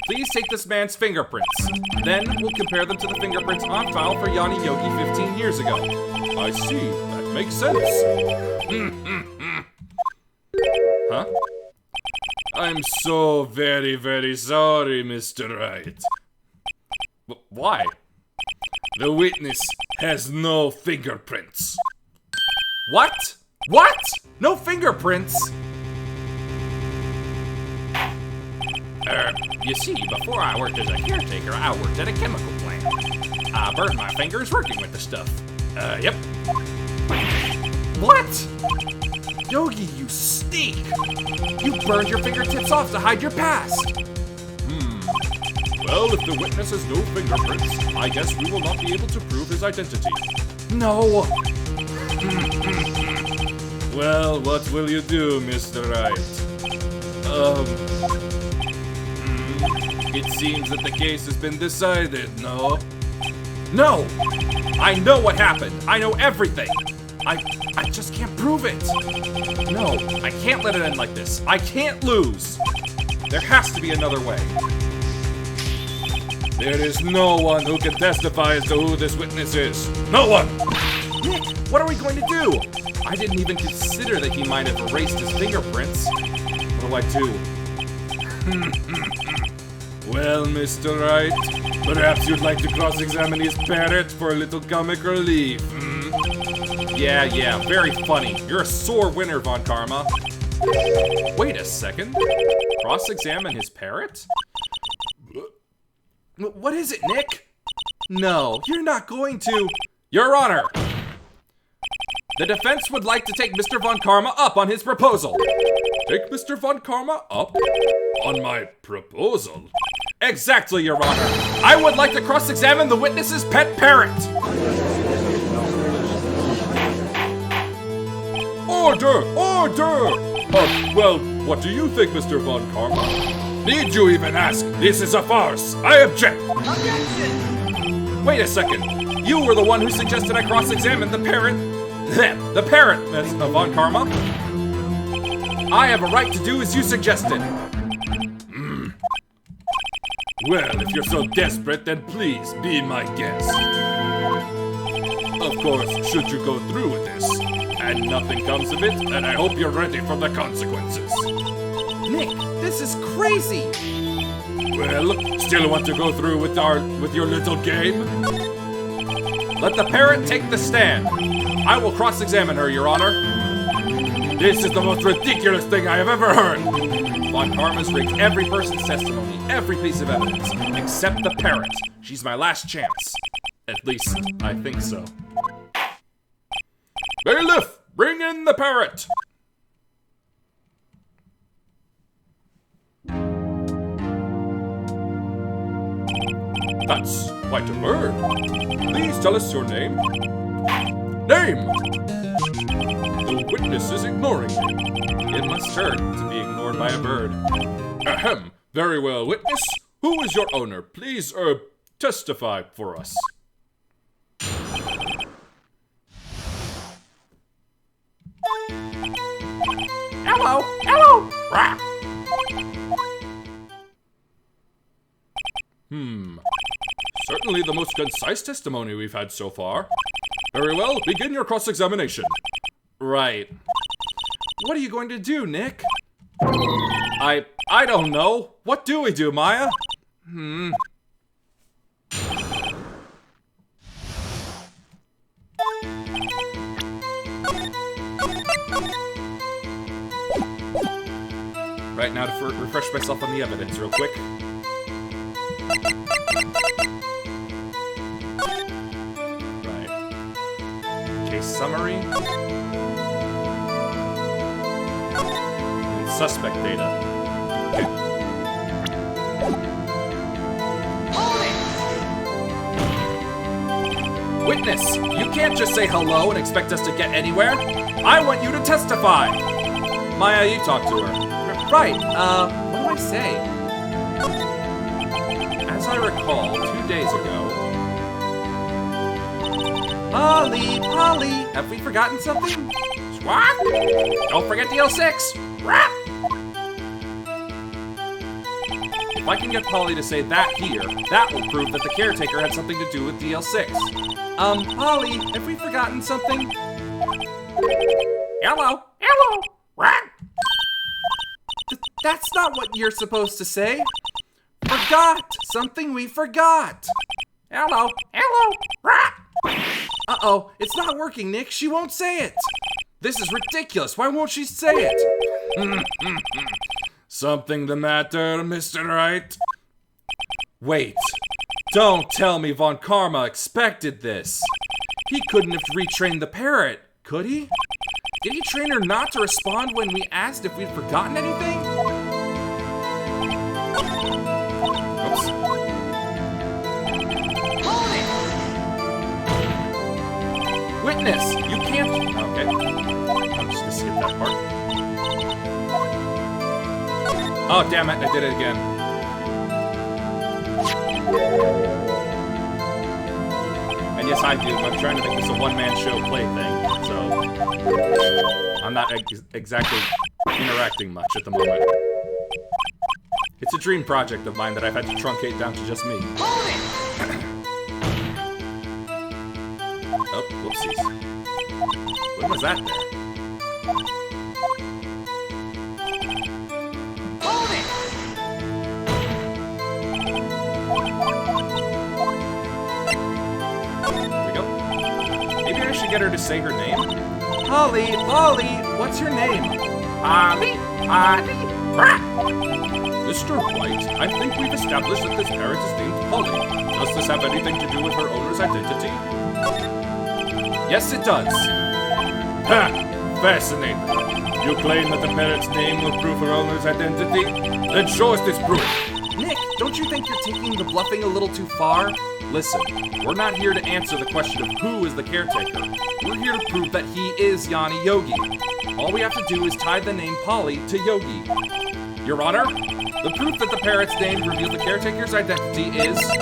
please take this man's fingerprints. Then we'll compare them to the fingerprints on file for Yanni Yogi 15 years ago. I see. That makes sense. Huh? I'm so very, very sorry, Mr. Wright. Why? The witness has no fingerprints. What? What? No fingerprints? You see, before I worked as a caretaker, I worked at a chemical plant. I burned my fingers working with the stuff. Yep. What? Yogi, you sneak! You burned your fingertips off to hide your past! Well, if the witness has no fingerprints, I guess we will not be able to prove his identity. No! Well, what will you do, Mr. Wright? It seems that the case has been decided, no? No! I know what happened. I know everything. I just can't prove it. No, I can't let it end like this. I can't lose. There has to be another way. There is no one who can testify as to who this witness is. No one! Nick, what are we going to do? I didn't even consider that he might have erased his fingerprints. What do I do? Well, Mr. Wright, perhaps you'd like to cross-examine his parrot for a little comic relief, Yeah, very funny. You're a sore winner, Von Karma. Wait a second. Cross-examine his parrot? What is it, Nick? No, you're not going to. Your Honor! The defense would like to take Mr. Von Karma up on his proposal. Take Mr. Von Karma up on my proposal? Exactly, Your Honor. I would like to cross-examine the witness's pet parrot. Order! Order! Well, what do you think, Mr. Von Karma? Need you even ask? This is a farce. I object. Objection! Wait a second. You were the one who suggested I cross-examine the parrot. The parrot, Miss Von Karma. I have a right to do as you suggested. Well, if you're so desperate, then please be my guest. Of course, should you go through with this, and nothing comes of it, then I hope you're ready for the consequences. Nick, this is crazy! Well, still want to go through with your little game? Let the parrot take the stand. I will cross-examine her, Your Honor. This is the most ridiculous thing I have ever heard! Von Karma's rigged every person's testimony, every piece of evidence, except the parrot. She's my last chance. At least, I think so. Bailiff, bring in the parrot! That's quite a bird. Please tell us your name. Name! The witness is ignoring me. It must hurt to be ignored by a bird. Ahem. Very well, witness. Who is your owner? Please, testify for us. Hello! Hello! Rah! Certainly the most concise testimony we've had so far. Very well, begin your cross-examination. Right. What are you going to do, Nick? I don't know. What do we do, Maya? Right now to refresh myself on the evidence real quick. Right. Case summary. And suspect data. Okay. Witness, you can't just say hello and expect us to get anywhere. I want you to testify. Maya, you talk to her. Right, what do I say? As I recall, 2 days ago... Polly, have we forgotten something? What? Don't forget the L6. Rap. If I can get Polly to say that here, that will prove that the caretaker had something to do with DL6. Polly, have we forgotten something? Hello. Rap. That's not what you're supposed to say. Forgot. Something we forgot. Hello. Rap. Uh-oh, it's not working, Nick. She won't say it. This is ridiculous. Why won't she say it? Something the matter, Mr. Wright? Wait. Don't tell me Von Karma expected this. He couldn't have retrained the parrot, could he? Did he train her not to respond when we asked if we'd forgotten anything? Oops. Witness, you can't... Okay. I'm just gonna skip that part. Oh, damn it, I did it again. And yes, I do. I'm trying to make this a one-man show play thing, so I'm not exactly interacting much at the moment. It's a dream project of mine that I've had to truncate down to just me. Oh, whoopsies. When was that there? Get her to say her name? Polly, what's your name? Polly. Mr. White, I think we've established that this parrot is named Polly. Does this have anything to do with her owner's identity? Yes, it does. Ha! Fascinating. You claim that the parrot's name will prove her owner's identity? Then show us this proof. Nick, don't you think you're taking the bluffing a little too far? Listen, we're not here to answer the question of who is the caretaker. We're here to prove that he is Yanni Yogi. All we have to do is tie the name Polly to Yogi. Your Honor, the proof that the parrot's name revealed the caretaker's identity is... Take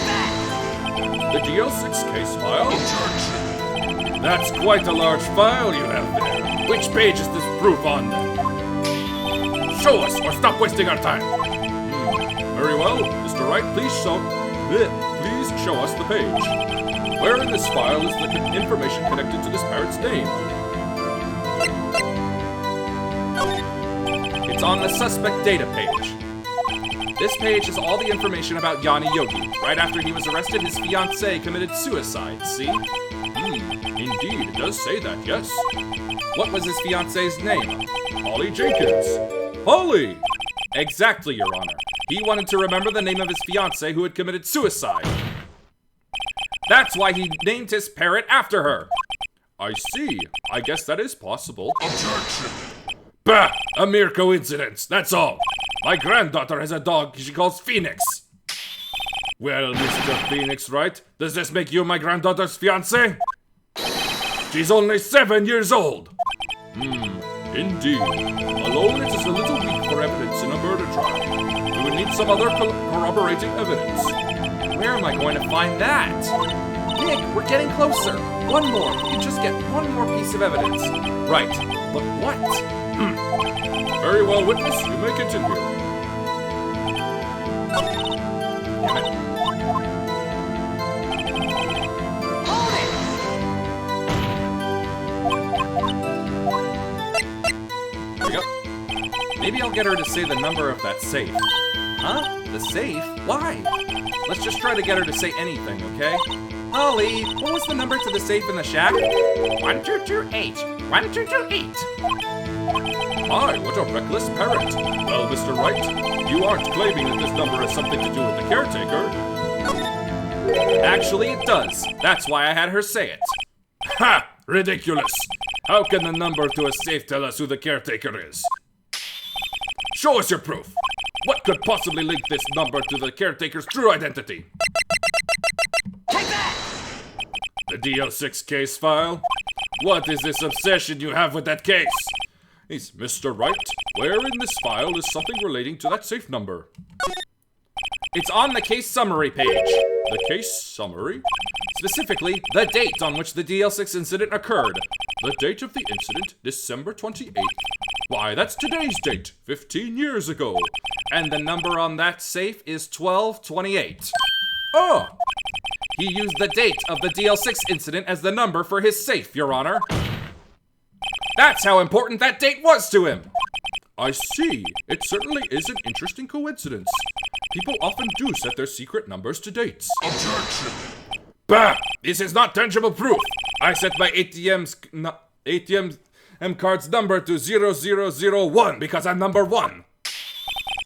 that! The DL6 case file? That's quite a large file you have there. Which page is this proof on then? Show us or stop wasting our time. Very well, Mr. Wright, please show us the page. Where in this file is the information connected to this parrot's name? It's on the suspect data page. This page is all the information about Yanni Yogi. Right after he was arrested, his fiancée committed suicide, see? Indeed, it does say that, yes. What was his fiancée's name? Polly Jenkins. Polly! Exactly, Your Honor. He wanted to remember the name of his fiancée who had committed suicide. That's why he named his parrot after her. I see. I guess that is possible. Objection! Bah! A mere coincidence, that's all. My granddaughter has a dog she calls Phoenix. Well, Mr. Phoenix Wright, does this make you my granddaughter's fiancé? She's only 7 years old. Indeed. Alone, it is a little weak for evidence in a murder trial. We would need some other corroborating evidence. Where am I going to find that? Nick, we're getting closer. One more. We can just get one more piece of evidence. Right. But what? Very well, witness. You may continue. Damn it. There we go. Maybe I'll get her to say the number of that safe. Huh? The safe? Why? Let's just try to get her to say anything, okay? Polly, what was the number to the safe in the shack? 1228. 1228. My, what a reckless parent. Well, Mr. Wright, you aren't claiming that this number has something to do with the caretaker. Actually, it does. That's why I had her say it. Ha! Ridiculous! How can the number to a safe tell us who the caretaker is? Show us your proof! What could possibly link this number to the caretaker's true identity? Take that! The DL6 case file? What is this obsession you have with that case? He's Mr. Wright. Where in this file is something relating to that safe number? It's on the case summary page. The case summary? Specifically, the date on which the DL6 incident occurred. The date of the incident, December 28th. Why, that's today's date, 15 years ago. And the number on that safe is 1228. Oh! He used the date of the DL6 incident as the number for his safe, Your Honor. That's how important that date was to him. I see. It certainly is an interesting coincidence. People often do set their secret numbers to dates. Objection! Bah! This is not tangible proof! I set my ATM card's number to 0001 because I'm number 1.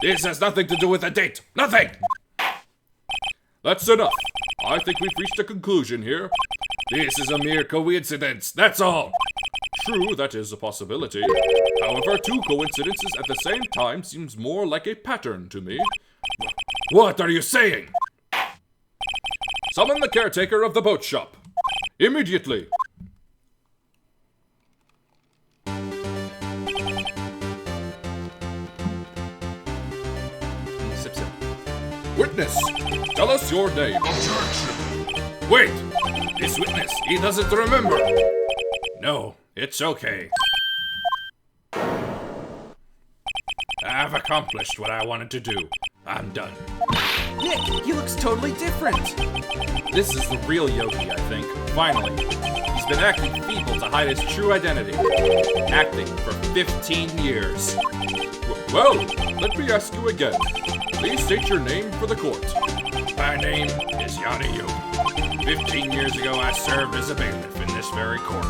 This has nothing to do with the date. Nothing! That's enough. I think we've reached a conclusion here. This is a mere coincidence, that's all. True, that is a possibility. However, two coincidences at the same time seems more like a pattern to me. What are you saying? Summon the caretaker of the boat shop. Immediately. Sip, sip. Witness, tell us your name. Objection! Wait! This witness, he doesn't remember. No, it's okay. I've accomplished what I wanted to do. I'm done. Nick, he looks totally different. This is the real Yogi, I think. Finally. He's been acting feeble to hide his true identity. Acting for 15 years. Well, let me ask you again. Please state your name for the court. My name is Yanni Yogi. 15 years ago, I served as a bailiff in this very court.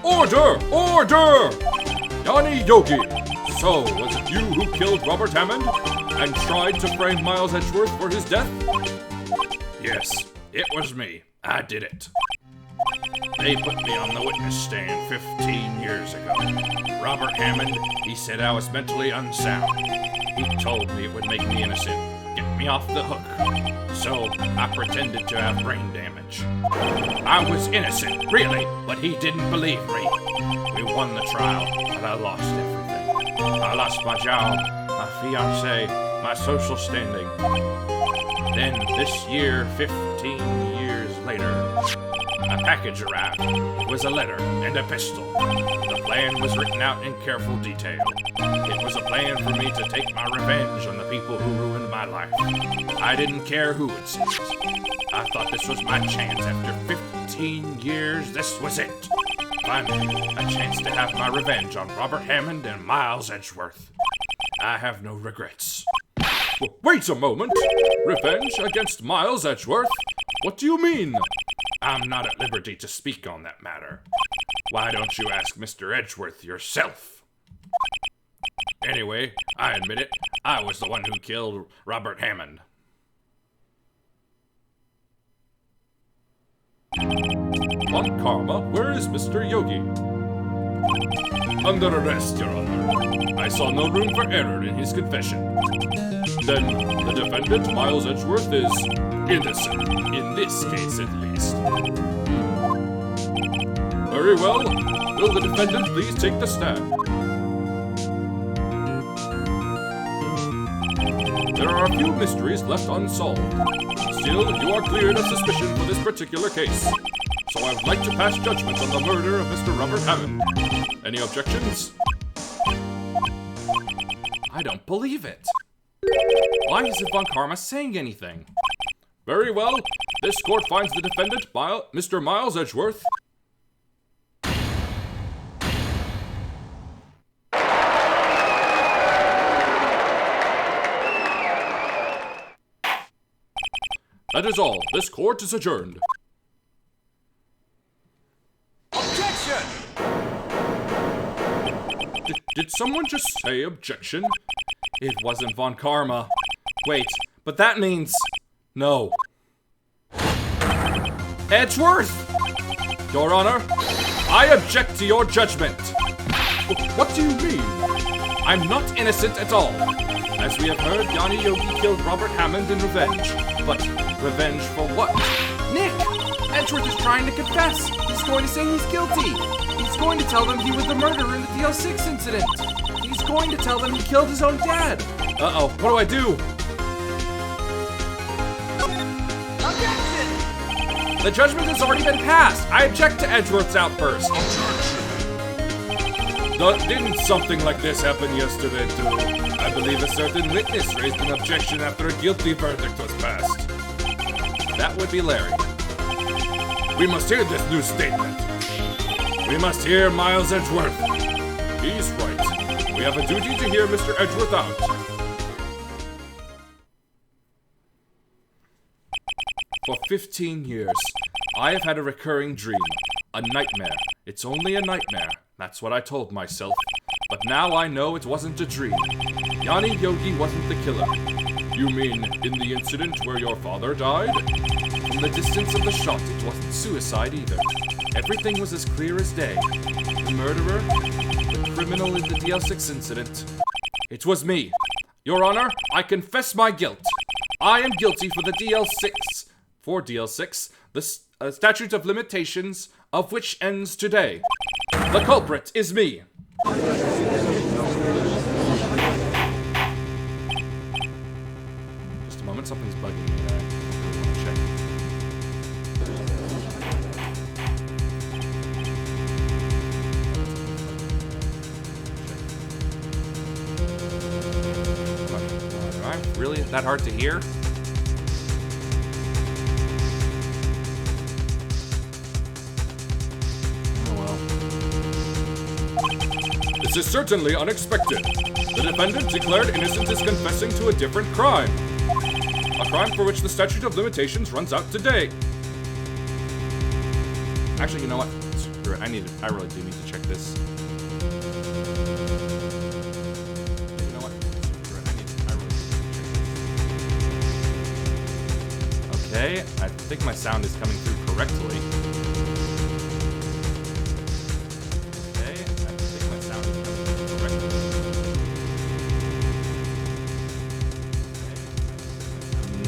Order! Order! Yanni Yogi! So, was it you who killed Robert Hammond and tried to frame Miles Edgeworth for his death? Yes, it was me. I did it. They put me on the witness stand 15 years ago. Robert Hammond, he said I was mentally unsound. He told me it would make me innocent, get me off the hook. So, I pretended to have brain damage. I was innocent, really, but he didn't believe me. We won the trial, but I lost everything. I lost my job, my fiancé, my social standing. Then, this year, 15 years later, a package arrived. It was a letter and a pistol. The plan was written out in careful detail. It was a plan for me to take my revenge on the people who ruined my life. I didn't care who it said. I thought this was my chance. After 15 years, this was it. Finally, a chance to have my revenge on Robert Hammond and Miles Edgeworth. I have no regrets. Wait a moment! Revenge against Miles Edgeworth? What do you mean? I'm not at liberty to speak on that matter. Why don't you ask Mr. Edgeworth yourself? Anyway, I admit it. I was the one who killed Robert Hammond. On Karma, where is Mr. Yogi? Under arrest, Your Honor. I saw no room for error in his confession. Then, the defendant, Miles Edgeworth, is innocent, in this case at least. Very well. Will the defendant please take the stand? There are a few mysteries left unsolved. Still, you are cleared of suspicion for this particular case. So I would like to pass judgment on the murder of Mr. Robert Hammond. Any objections? I don't believe it. Why isn't Von Karma saying anything? Very well. This court finds the defendant, Mr. Miles Edgeworth. That is all. This court is adjourned. Objection! Did someone just say objection? It wasn't Von Karma. Wait, but that means... No. Edgeworth! Your Honor, I object to your judgment. What do you mean? I'm not innocent at all. As we have heard, Yanni Yogi killed Robert Hammond in revenge. But revenge for what? Nick! Edgeworth is trying to confess. He's going to say he's guilty. He's going to tell them he was the murderer in the DL6 incident. He's going to tell them he killed his own dad. Uh-oh, what do I do? Objection! The judgment has already been passed. I object to Edgeworth's outburst. Didn't something like this happen yesterday, too? I believe a certain witness raised an objection after a guilty verdict was passed. That would be Larry. We must hear this new statement. We must hear Miles Edgeworth. He's right. We have a duty to hear Mr. Edgeworth out. For 15 years, I have had a recurring dream. A nightmare. It's only a nightmare. That's what I told myself. But now I know it wasn't a dream. Yanni Yogi wasn't the killer. You mean in the incident where your father died? From the distance of the shot, it wasn't suicide either. Everything was as clear as day. The murderer, the criminal in the DL6 incident. It was me. Your Honor, I confess my guilt. I am guilty for the DL6, the statute of limitations of which ends today. The culprit is me. Just a moment, something's bugging me. I want to check. Alright, really that hard to hear? This is certainly unexpected. The defendant declared innocent is confessing to a different crime. A crime for which the statute of limitations runs out today. Actually, you know what? Screw it. I really do need to check this. You know what? Screw it. I really do need to check this. Okay, I think my sound is coming through correctly.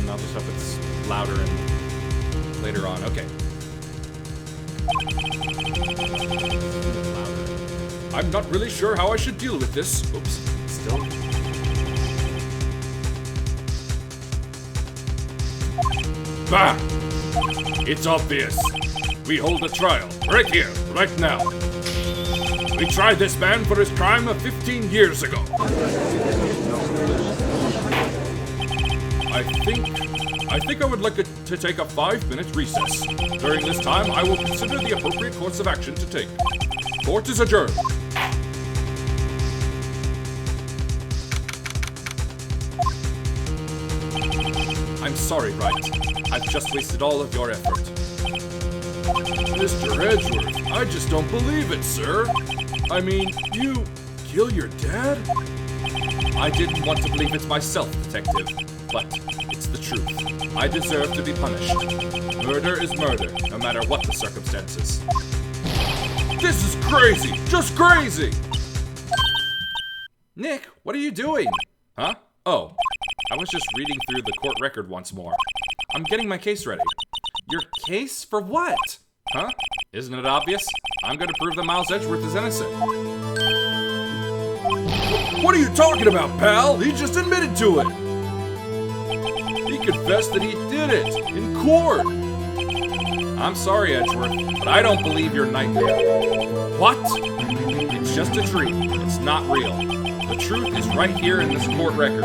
I'll just hope it's louder and later on. Okay. I'm not really sure how I should deal with this. Oops. Still. Bah! It's obvious. We hold a trial, right here, right now. We tried this man for his crime of 15 years ago. I think I would like to take a 5-minute recess. During this time, I will consider the appropriate course of action to take. Court is adjourned. I'm sorry, Wright. I've just wasted all of your effort. Mr. Edgeworth, I just don't believe it, sir. I mean, you kill your dad? I didn't want to believe it myself, Detective, but it's the truth. I deserve to be punished. Murder is murder, no matter what the circumstances. This is crazy! Just crazy! Nick, what are you doing? Huh? Oh, I was just reading through the court record once more. I'm getting my case ready. Your case? For what? Huh? Isn't it obvious? I'm going to prove that Miles Edgeworth is innocent. What are you talking about, pal? He just admitted to it. He confessed that he did it in court. I'm sorry, Edgeworth, but I don't believe your nightmare. What? It's just a dream. It's not real. The truth is right here in this court record.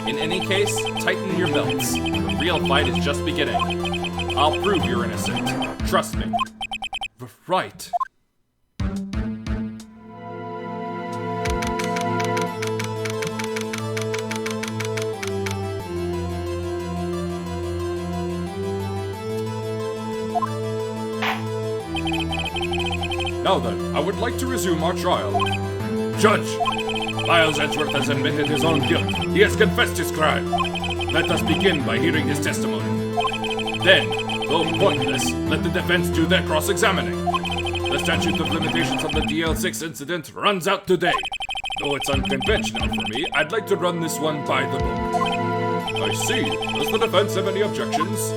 In any case, tighten your belts. The real fight is just beginning. I'll prove you're innocent. Trust me. Right. Now then, I would like to resume our trial. Judge, Miles Edgeworth has admitted his own guilt. He has confessed his crime. Let us begin by hearing his testimony. Then, though pointless, let the defense do their cross-examining. The statute of limitations of the DL6 incident runs out today. Though it's unconventional for me, I'd like to run this one by the book. I see. Does the defense have any objections?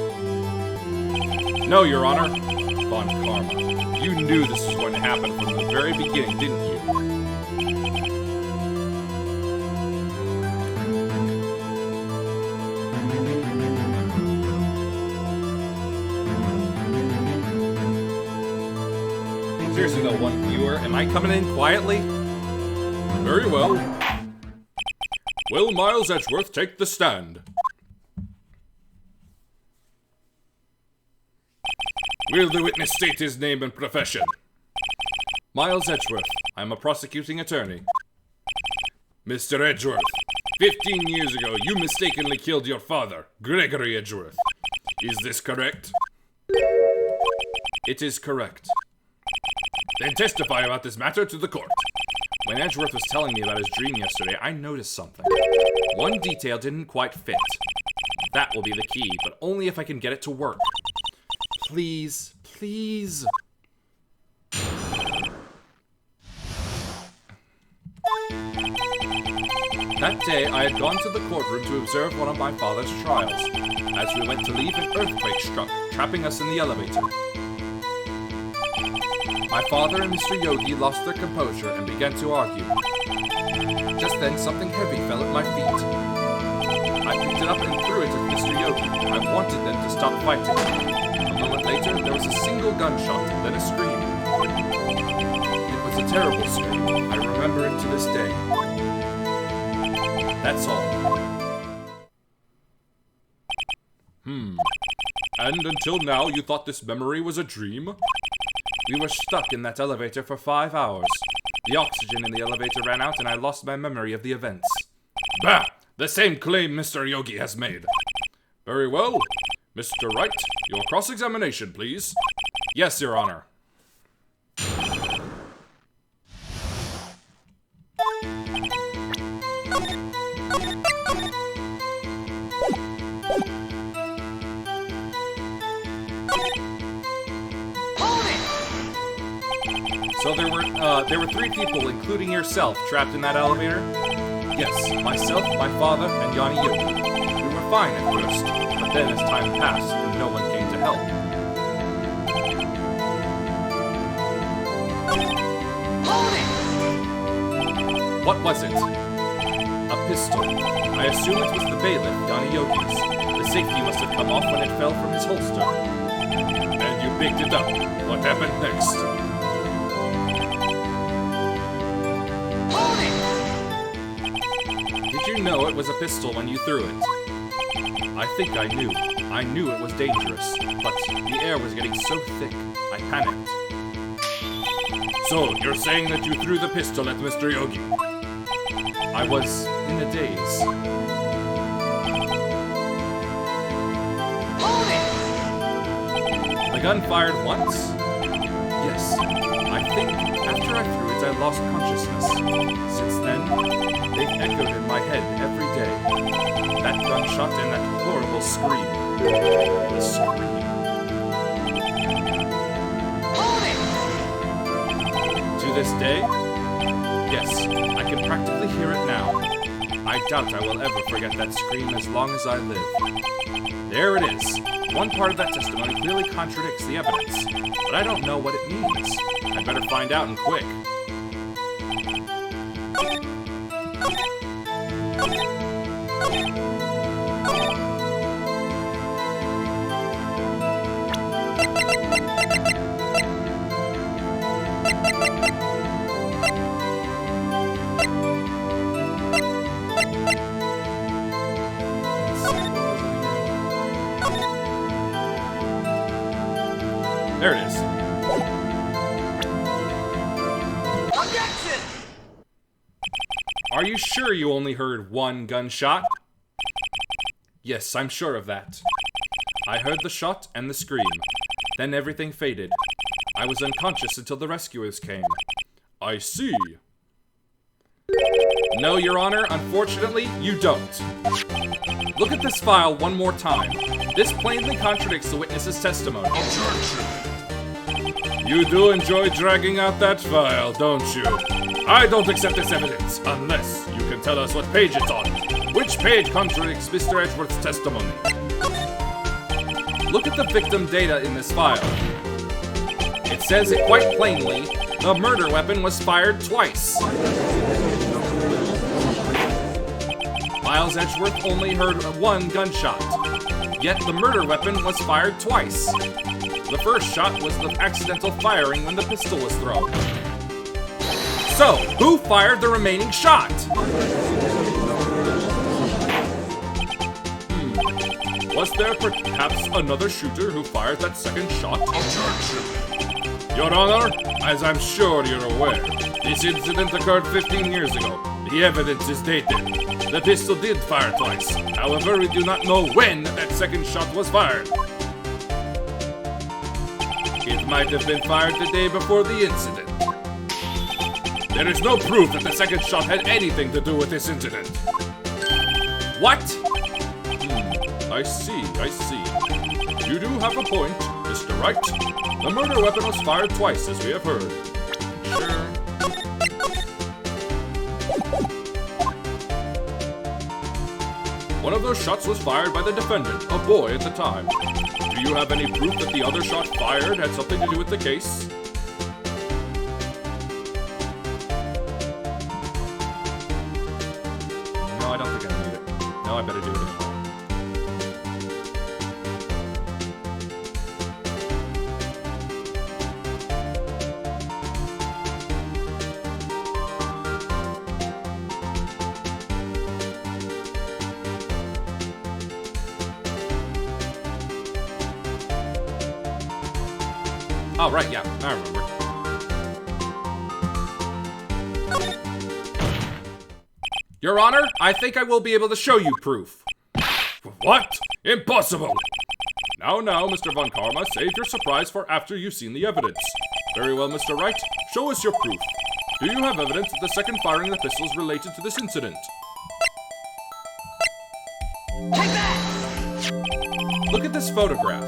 No, Your Honor. Von Karma, you knew this was going to happen from the very beginning, didn't you? Seriously though, one viewer, am I coming in quietly? Very well. Will Miles Edgeworth take the stand? Will the witness state his name and profession? Miles Edgeworth, I'm a prosecuting attorney. Mr. Edgeworth, 15 years ago you mistakenly killed your father, Gregory Edgeworth. Is this correct? It is correct. Then testify about this matter to the court. When Edgeworth was telling me about his dream yesterday, I noticed something. One detail didn't quite fit. That will be the key, but only if I can get it to work. Please, please. That day, I had gone to the courtroom to observe one of my father's trials. As we went to leave, an earthquake struck, trapping us in the elevator. My father and Mr. Yogi lost their composure and began to argue. Just then, something heavy fell at my feet. I picked it up and threw it at Mr. Yogi. I wanted them to stop fighting. A moment later, there was a single gunshot, then a scream. It was a terrible scream. I remember it to this day. That's all. And until now you thought this memory was a dream? We were stuck in that elevator for 5 hours. The oxygen in the elevator ran out and I lost my memory of the events. Bah! The same claim Mr. Yogi has made. Very well. Mr. Wright, your cross-examination, please. Yes, Your Honor. So there were 3 people, including yourself, trapped in that elevator? Yes, myself, my father, and Yanni Yogi. We were fine at first, but then as time passed and no one came to help. What was it? A pistol. I assume it was the bailiff, Yanni Yogi's. The safety must have come off when it fell from his holster. And you picked it up. What happened next? Did you know it was a pistol when you threw it? I think I knew. I knew it was dangerous, but the air was getting so thick, I panicked. So, you're saying that you threw the pistol at Mr. Yogi? I was in a daze. The gun fired once? Yes. I think after I threw it, I lost consciousness. Since then, they've echoed in my head every day. That gunshot and that horrible scream. The scream. To this day? Yes, I can practically hear it now. I doubt I will ever forget that scream as long as I live. There it is. One part of that testimony clearly contradicts the evidence, but I don't know what it means. I'd better find out and quick. There it is. Objection! Are you sure you only heard one gunshot? Yes, I'm sure of that. I heard the shot and the scream. Then everything faded. I was unconscious until the rescuers came. I see. No, Your Honor, unfortunately, you don't. Look at this file one more time. This plainly contradicts the witness's testimony. You do enjoy dragging out that file, don't you? I don't accept this evidence unless you can tell us what page it's on. Which page contradicts Mr. Edgeworth's testimony? Look at the victim data in this file. It says it quite plainly, the murder weapon was fired twice. Miles Edgeworth only heard one gunshot, yet the murder weapon was fired twice. The first shot was the accidental firing when the pistol was thrown. So, who fired the remaining shot? Was there perhaps another shooter who fired that second shot? Your Honor, as I'm sure you're aware, this incident occurred 15 years ago. The evidence is dated. The pistol did fire twice. However, we do not know when that second shot was fired. It might have been fired the day before the incident. There is no proof that the second shot had anything to do with this incident. What? I see. You do have a point, Mr. Wright. The murder weapon was fired twice, as we have heard. Sure. One of those shots was fired by the defendant, a boy at the time. Do you have any proof that the other shot fired had something to do with the case? No, I don't think I need it. No, I better do it anyway. Oh, right, yeah, I remember. Your Honor, I think I will be able to show you proof. What? Impossible! Now, Mr. Von Karma, save your surprise for after you've seen the evidence. Very well, Mr. Wright, show us your proof. Do you have evidence that the second firing of the pistol is related to this incident? Take that! Look at this photograph.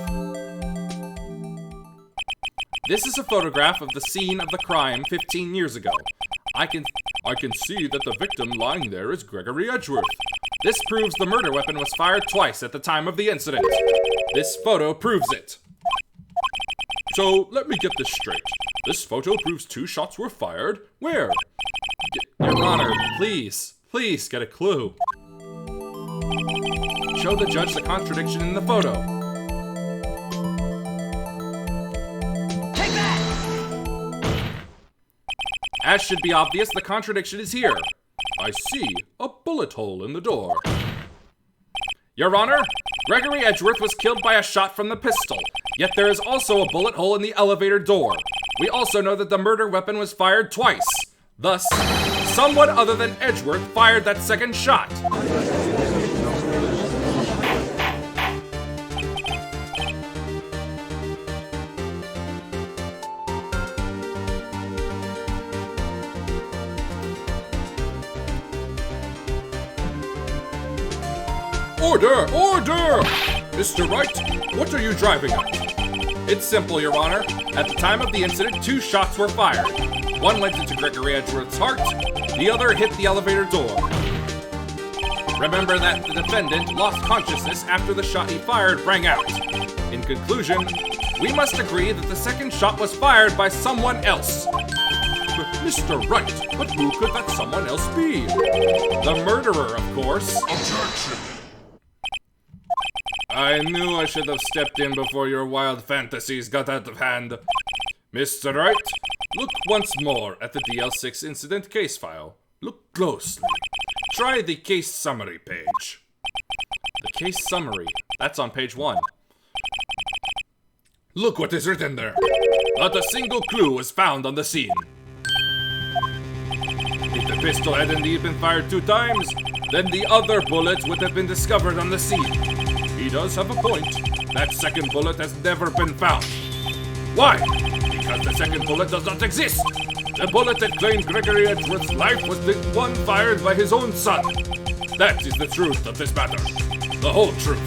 This is a photograph of the scene of the crime 15 years ago. I can see that the victim lying there is Gregory Edgeworth. This proves the murder weapon was fired twice at the time of the incident. This photo proves it. So, let me get this straight. This photo proves 2 shots were fired? Where? Your Honor, please get a clue. Show the judge the contradiction in the photo. As should be obvious, the contradiction is here. I see a bullet hole in the door. Your Honor, Gregory Edgeworth was killed by a shot from the pistol, yet there is also a bullet hole in the elevator door. We also know that the murder weapon was fired twice. Thus, someone other than Edgeworth fired that second shot. Order! Mr. Wright, what are you driving at? It's simple, Your Honor. At the time of the incident, 2 shots were fired. One went into Gregory Edgeworth's heart, the other hit the elevator door. Remember that the defendant lost consciousness after the shot he fired rang out. In conclusion, we must agree that the second shot was fired by someone else. But Mr. Wright, but who could that someone else be? The murderer, of course. Objection! I knew I should have stepped in before your wild fantasies got out of hand. Mr. Wright, look once more at the DL6 incident case file. Look closely. Try the case summary page. The case summary, that's on page 1. Look what is written there. Not a single clue was found on the scene. If the pistol had indeed been fired 2 times, then the other bullet would have been discovered on the scene. He does have a point. That second bullet has never been found. Why? Because the second bullet does not exist. The bullet that claimed Gregory Edgeworth's life was the one fired by his own son. That is the truth of this matter. The whole truth.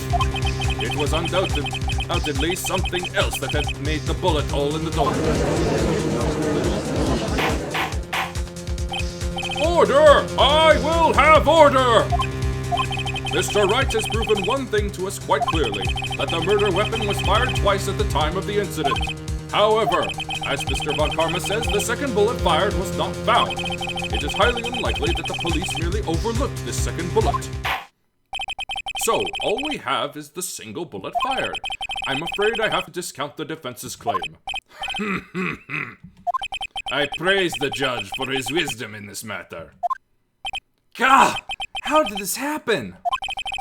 It was undoubtedly something else that had made the bullet hole in the door. Order! I will have order! Mr. Wright has proven one thing to us quite clearly, that the murder weapon was fired twice at the time of the incident. However, as Mr. Von Karma says, the second bullet fired was not found. It is highly unlikely that the police merely overlooked this second bullet. So, all we have is the single bullet fired. I'm afraid I have to discount the defense's claim. I praise the judge for his wisdom in this matter. Gah! How did this happen?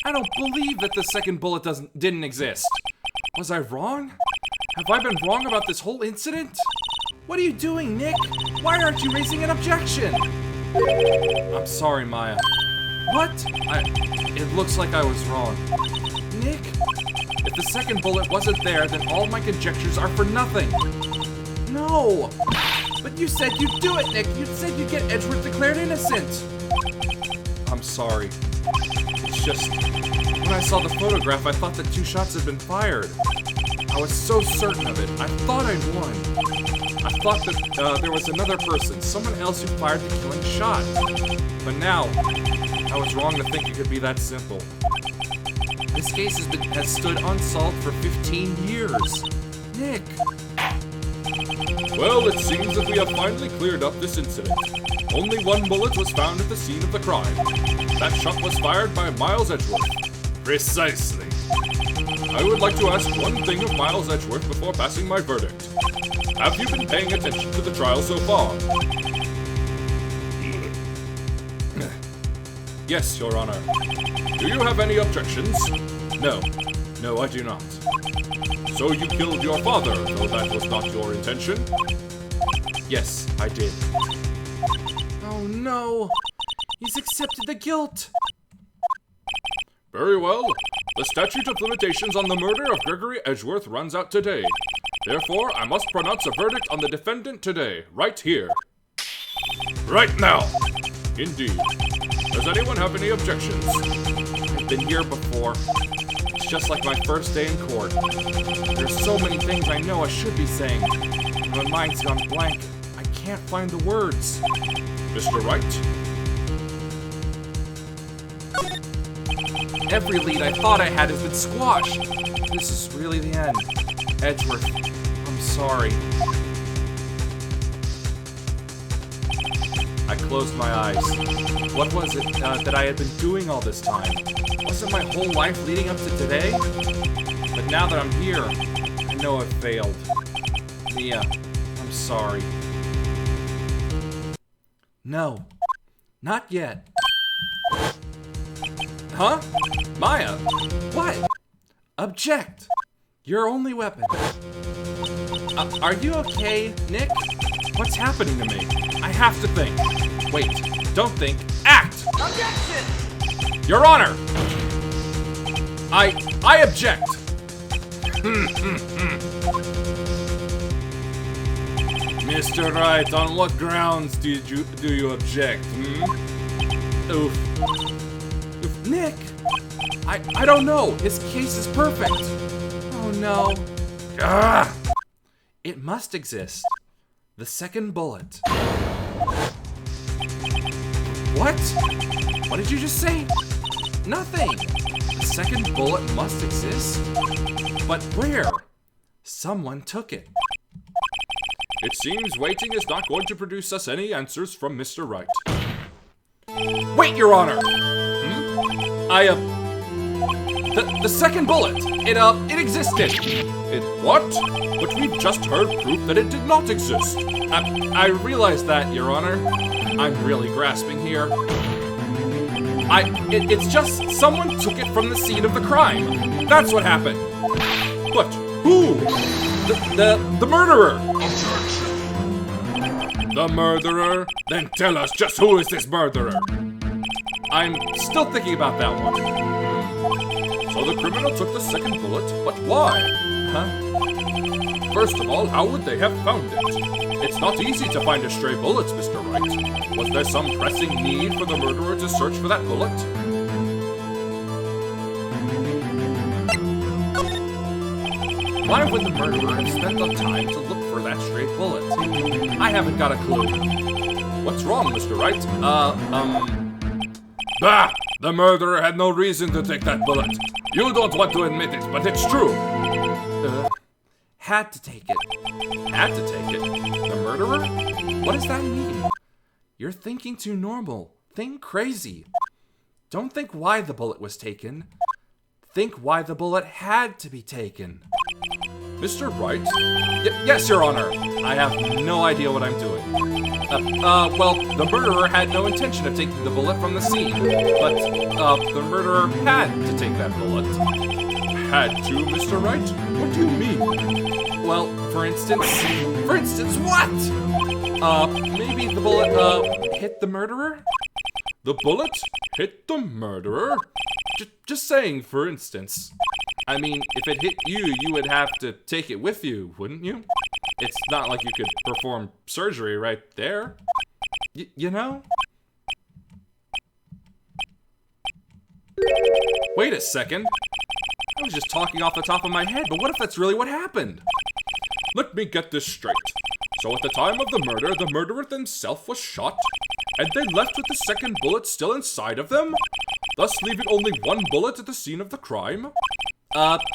I don't believe that the second bullet didn't exist. Was I wrong? Have I been wrong about this whole incident? What are you doing, Nick? Why aren't you raising an objection? I'm sorry, Maya. What? It looks like I was wrong. Nick? If the second bullet wasn't there, then all my conjectures are for nothing. No! But you said you'd do it, Nick! You said you'd get Edgeworth declared innocent! I'm sorry. It's just, when I saw the photograph, I thought that 2 shots had been fired. I was so certain of it. I thought I'd won. I thought that there was another person, someone else who fired the killing shot. But now, I was wrong to think it could be that simple. This case has stood unsolved for 15 years. Nick! Well, it seems that we have finally cleared up this incident. Only 1 bullet was found at the scene of the crime. That shot was fired by Miles Edgeworth. Precisely. I would like to ask one thing of Miles Edgeworth before passing my verdict. Have you been paying attention to the trial so far? Yes, Your Honor. Do you have any objections? No. No, I do not. So you killed your father, though that was not your intention? Yes, I did. Oh no! He's accepted the guilt! Very well. The statute of limitations on the murder of Gregory Edgeworth runs out today. Therefore, I must pronounce a verdict on the defendant today, right here. Right now! Indeed. Does anyone have any objections? I've been here before. It's just like my first day in court. There's so many things I know I should be saying. My mind's gone blank. I can't find the words. Mr. Wright? Every lead I thought I had has been squashed. This is really the end. Edgeworth, I'm sorry. I closed my eyes. What was it that I had been doing all this time? Wasn't my whole life leading up to today? But now that I'm here, I know I've failed. Mia, I'm sorry. No, not yet. Huh? Maya? What? Object! Your only weapon. Are you okay, Nick? What's happening to me? I have to think. Wait, don't think. Act! Objection! Your Honor! I object! Mr. Wright, on what grounds do you object, Oof. Nick! I don't know. His case is perfect. Oh no. Ah! It must exist. The second bullet. What? What did you just say? Nothing. The second bullet must exist? But where? Someone took it. It seems waiting is not going to produce us any answers from Mr. Wright. Wait, Your Honor! The second bullet! It existed! It what? But we've just heard proof that it did not exist. I realize that, Your Honor. I'm really grasping here. It's just someone took it from the scene of the crime. That's what happened. But who? The murderer! The murderer? Then tell us, just who is this murderer? I'm still thinking about that one. So the criminal took the second bullet, but why? Huh? First of all, how would they have found it? It's not easy to find a stray bullet, Mr. Wright. Was there some pressing need for the murderer to search for that bullet? Why would the murderer have spent the time to look for that stray bullet? I haven't got a clue. What's wrong, Mr. Wright? Bah! The murderer had no reason to take that bullet. You don't want to admit it, but it's true. Had to take it. Had to take it? The murderer? What does that mean? You're thinking too normal. Think crazy. Don't think why the bullet was taken. Think why the bullet had to be taken. Mr. Wright? Yes, Your Honor. I have no idea what I'm doing. Well, the murderer had no intention of taking the bullet from the scene, but, the murderer had to take that bullet. Had to, Mr. Wright? What do you mean? Well, for instance, what? Maybe the bullet, hit the murderer? The bullet hit the murderer? Just saying, for instance. I mean, if it hit you, you would have to take it with you, wouldn't you? It's not like you could perform surgery right there. You know? Wait a second. I was just talking off the top of my head, but what if that's really what happened? Let me get this straight. So at the time of the murder, the murderer himself was shot, and they left with the second bullet still inside of them, thus leaving only one bullet at the scene of the crime?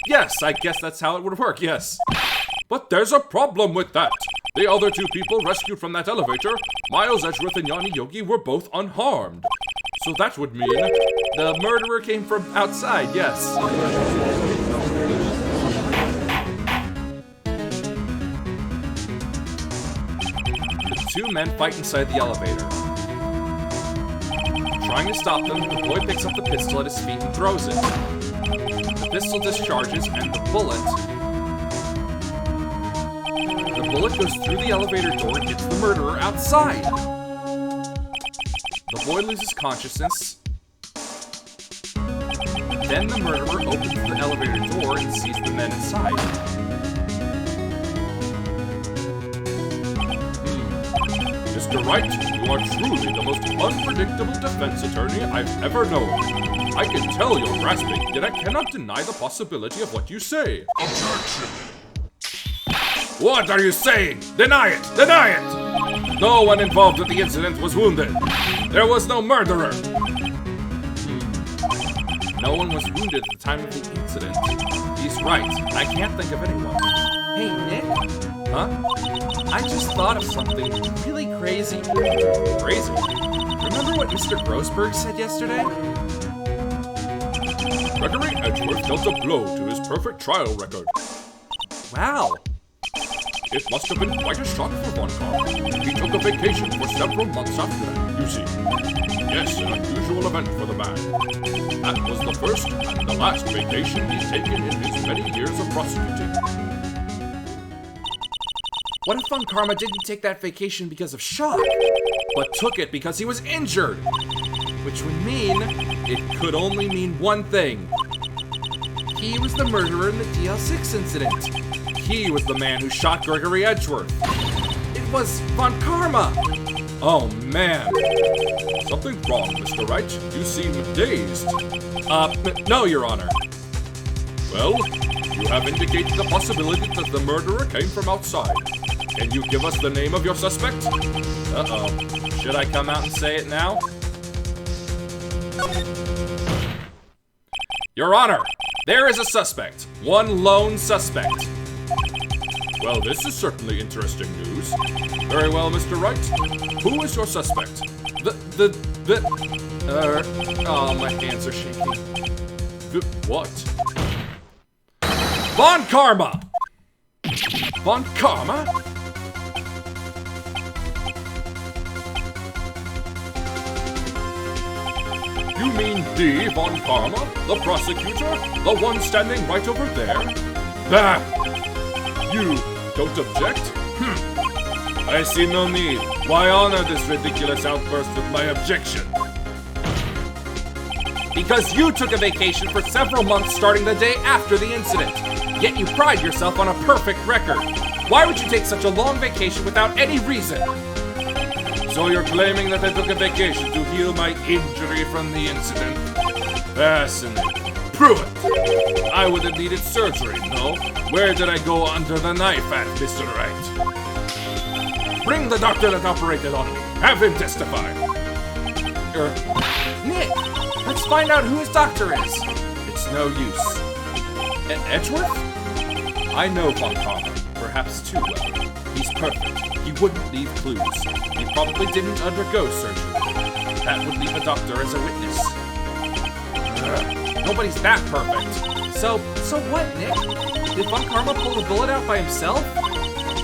Yes, I guess that's how it would work, yes. But there's a problem with that. The other two people rescued from that elevator, Miles Edgeworth and Yanni Yogi, were both unharmed. So that would mean the murderer came from outside, yes. The two men fight inside the elevator. Trying to stop them, the boy picks up the pistol at his feet and throws it. The pistol discharges, and the bullet goes through the elevator door and hits the murderer outside. The boy loses consciousness. Then the murderer opens the elevator door and sees the men inside. Mr. Wright, you are truly the most unpredictable defense attorney I've ever known. I can tell you're grasping, yet I cannot deny the possibility of what you say. Objection! What are you saying? Deny it! Deny it! No one involved with the incident was wounded. There was no murderer. No one was wounded at the time of the incident. He's right. I can't think of anyone. Hey, Nick? Huh? I just thought of something really crazy. Crazy? Remember what Mr. Grossberg said yesterday? Gregory Edgeworth dealt a blow to his perfect trial record. Wow. It must have been quite a shock for Von Karma. He took a vacation for several months after that, you see. Yes, an unusual event for the man. That was the first and the last vacation he's taken in his many years of prosecuting. What if Von Karma didn't take that vacation because of shock, but took it because he was injured? Which would mean it could only mean one thing. He was the murderer in the DL6 incident. He was the man who shot Gregory Edgeworth. It was Von Karma. Oh, man. Something wrong, Mr. Wright. You seem dazed. No, Your Honor. Well, you have indicated the possibility that the murderer came from outside. Can you give us the name of your suspect? Uh-oh. Should I come out and say it now? Your Honor, there is a suspect. One lone suspect. Well, this is certainly interesting news. Very well, Mr. Wright. Who is your suspect? Oh, my hands are shaking. What? Von Karma! Von Karma? You mean the Von Karma? The prosecutor? The one standing right over there? Bah! You don't object? I see no need. Why honor this ridiculous outburst with my objection? Because you took a vacation for several months starting the day after the incident. Yet you pride yourself on a perfect record. Why would you take such a long vacation without any reason? So you're claiming that I took a vacation to heal my injury from the incident? Fascinating. Prove it! I would have needed surgery, no? Where did I go under the knife at, Mr. Wright? Bring the doctor that operated on me. Have him testify. Nick, let's find out who his doctor is. It's no use. Edgeworth? I know Von Karma, perhaps too well. He's perfect. He wouldn't leave clues. He probably didn't undergo surgery. That would leave a doctor as a witness. Nobody's that perfect. So what, Nick? Did Von Karma pull the bullet out by himself?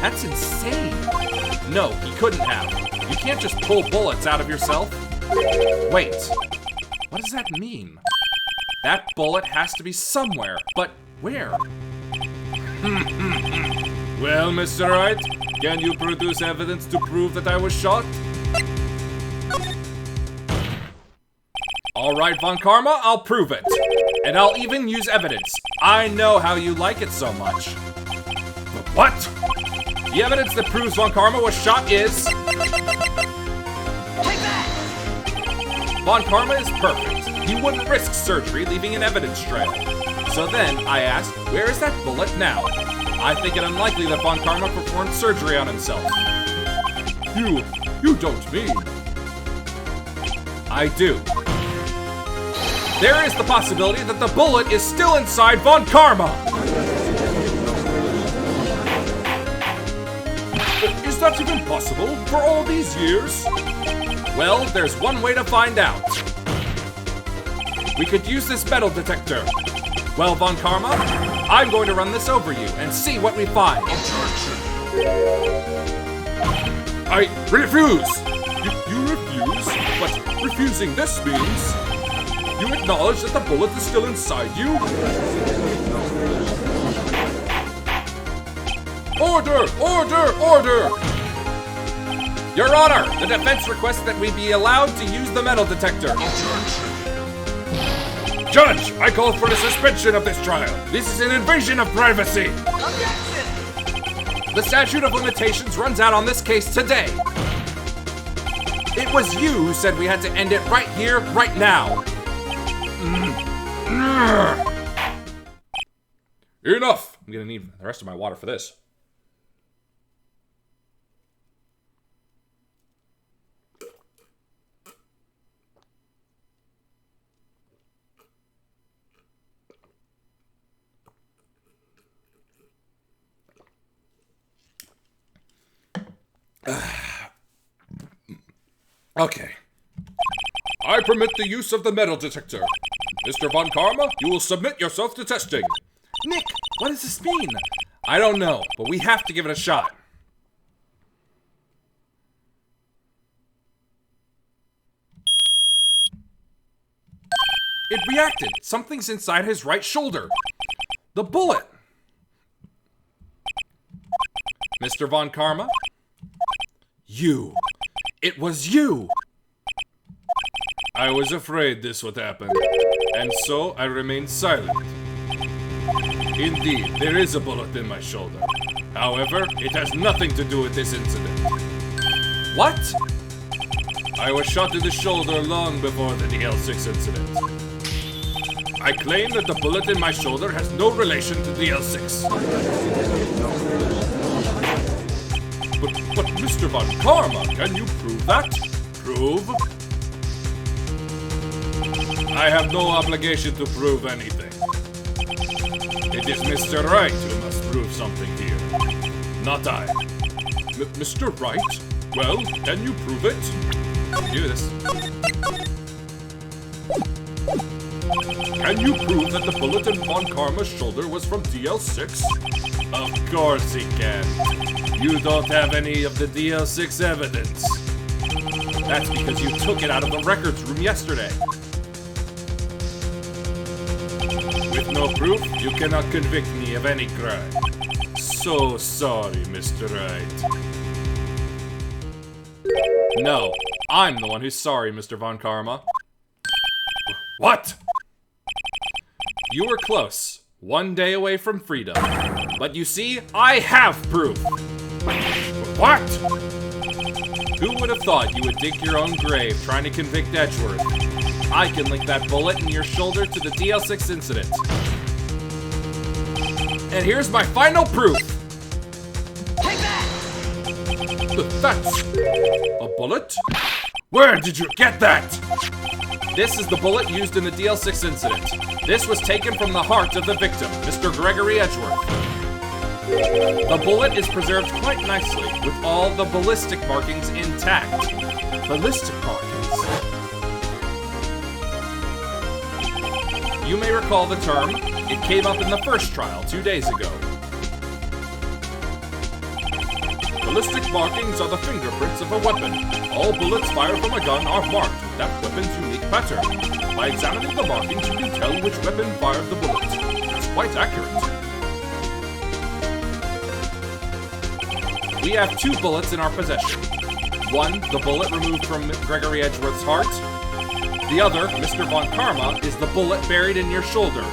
That's insane. No, he couldn't have. You can't just pull bullets out of yourself. Wait, what does that mean? That bullet has to be somewhere, but where? Well, Mr. Wright, can you produce evidence to prove that I was shot? All right, Von Karma, I'll prove it. And I'll even use evidence. I know how you like it so much. What? The evidence that proves Von Karma was shot is... Von Karma is perfect. He wouldn't risk surgery leaving an evidence trail. So then, I asked, where is that bullet now? I think it unlikely that Von Karma performed surgery on himself. You don't mean... I do. There is the possibility that the bullet is still inside Von Karma! Is that even possible for all these years? Well, there's one way to find out. We could use this metal detector. Well, Von Karma, I'm going to run this over you and see what we find. I refuse! You refuse? But refusing this means... You acknowledge that the bullet is still inside you? Order! Order! Order! Your Honor, the defense requests that we be allowed to use the metal detector. Judge, I call for the suspension of this trial. This is an invasion of privacy. The statute of limitations runs out on this case today. It was you who said we had to end it right here, right now. Enough! I'm gonna need the rest of my water for this. Okay. I permit the use of the metal detector. Mr. Von Karma, you will submit yourself to testing. Nick, what does this mean? I don't know, but we have to give it a shot. It reacted. Something's inside his right shoulder. The bullet. Mr. Von Karma? You. It was you. I was afraid this would happen, and so I remained silent. Indeed, there is a bullet in my shoulder. However, it has nothing to do with this incident. What? I was shot in the shoulder long before the DL6 incident. I claim that the bullet in my shoulder has no relation to DL6. But Mr. Von Karma, can you prove that? Prove? I have no obligation to prove anything. It is Mr. Wright who must prove something here, not I. Mr. Wright? Well, can you prove it? Do this. Can you prove that the bullet in Von Karma's shoulder was from DL6? Of course he can. You don't have any of the DL6 evidence. That's because you took it out of the records room yesterday. With no proof, you cannot convict me of any crime. So sorry, Mr. Wright. No, I'm the one who's sorry, Mr. Von Karma. What? You were close. 1 day away from freedom. But you see, I have proof. What? Who would have thought you would dig your own grave trying to convict Edgeworth? I can link that bullet in your shoulder to the DL6 incident. And here's my final proof. Take that! That's a bullet? Where did you get that? This is the bullet used in the DL6 incident. This was taken from the heart of the victim, Mr. Gregory Edgeworth. The bullet is preserved quite nicely, with all the ballistic markings intact. Ballistic markings? You may recall the term. It came up in the first trial 2 days ago. Ballistic markings are the fingerprints of a weapon. All bullets fired from a gun are marked with that weapon's unique pattern. By examining the markings, you can tell which weapon fired the bullet. It's quite accurate. We have 2 bullets in our possession. One, the bullet removed from Gregory Edgeworth's heart. The other, Mr. Von Karma, is the bullet buried in your shoulder.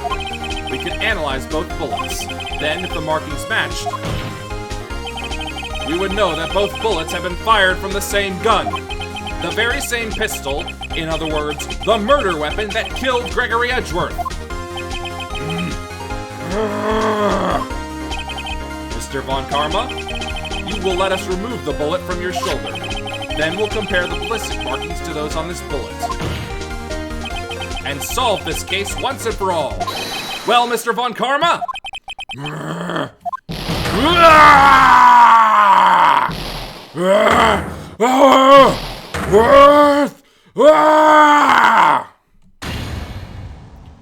We can analyze both bullets. Then, if the markings matched, we would know that both bullets have been fired from the same gun. The very same pistol, in other words, the murder weapon that killed Gregory Edgeworth. Mr. Von Karma, you will let us remove the bullet from your shoulder. Then we'll compare the ballistic markings to those on this bullet. And solve this case once and for all. Well, Mr. Von Karma?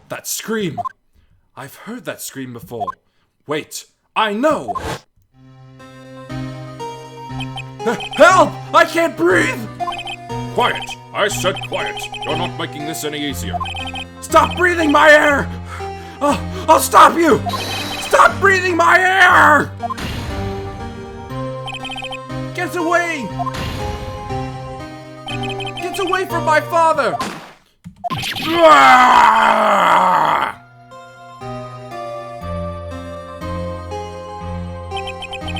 That scream. I've heard that scream before. Wait, I know! Help! I can't breathe! Quiet. I said quiet. You're not making this any easier. Stop breathing my air! I'll stop you! Stop breathing my air! Get away! Get away from my father!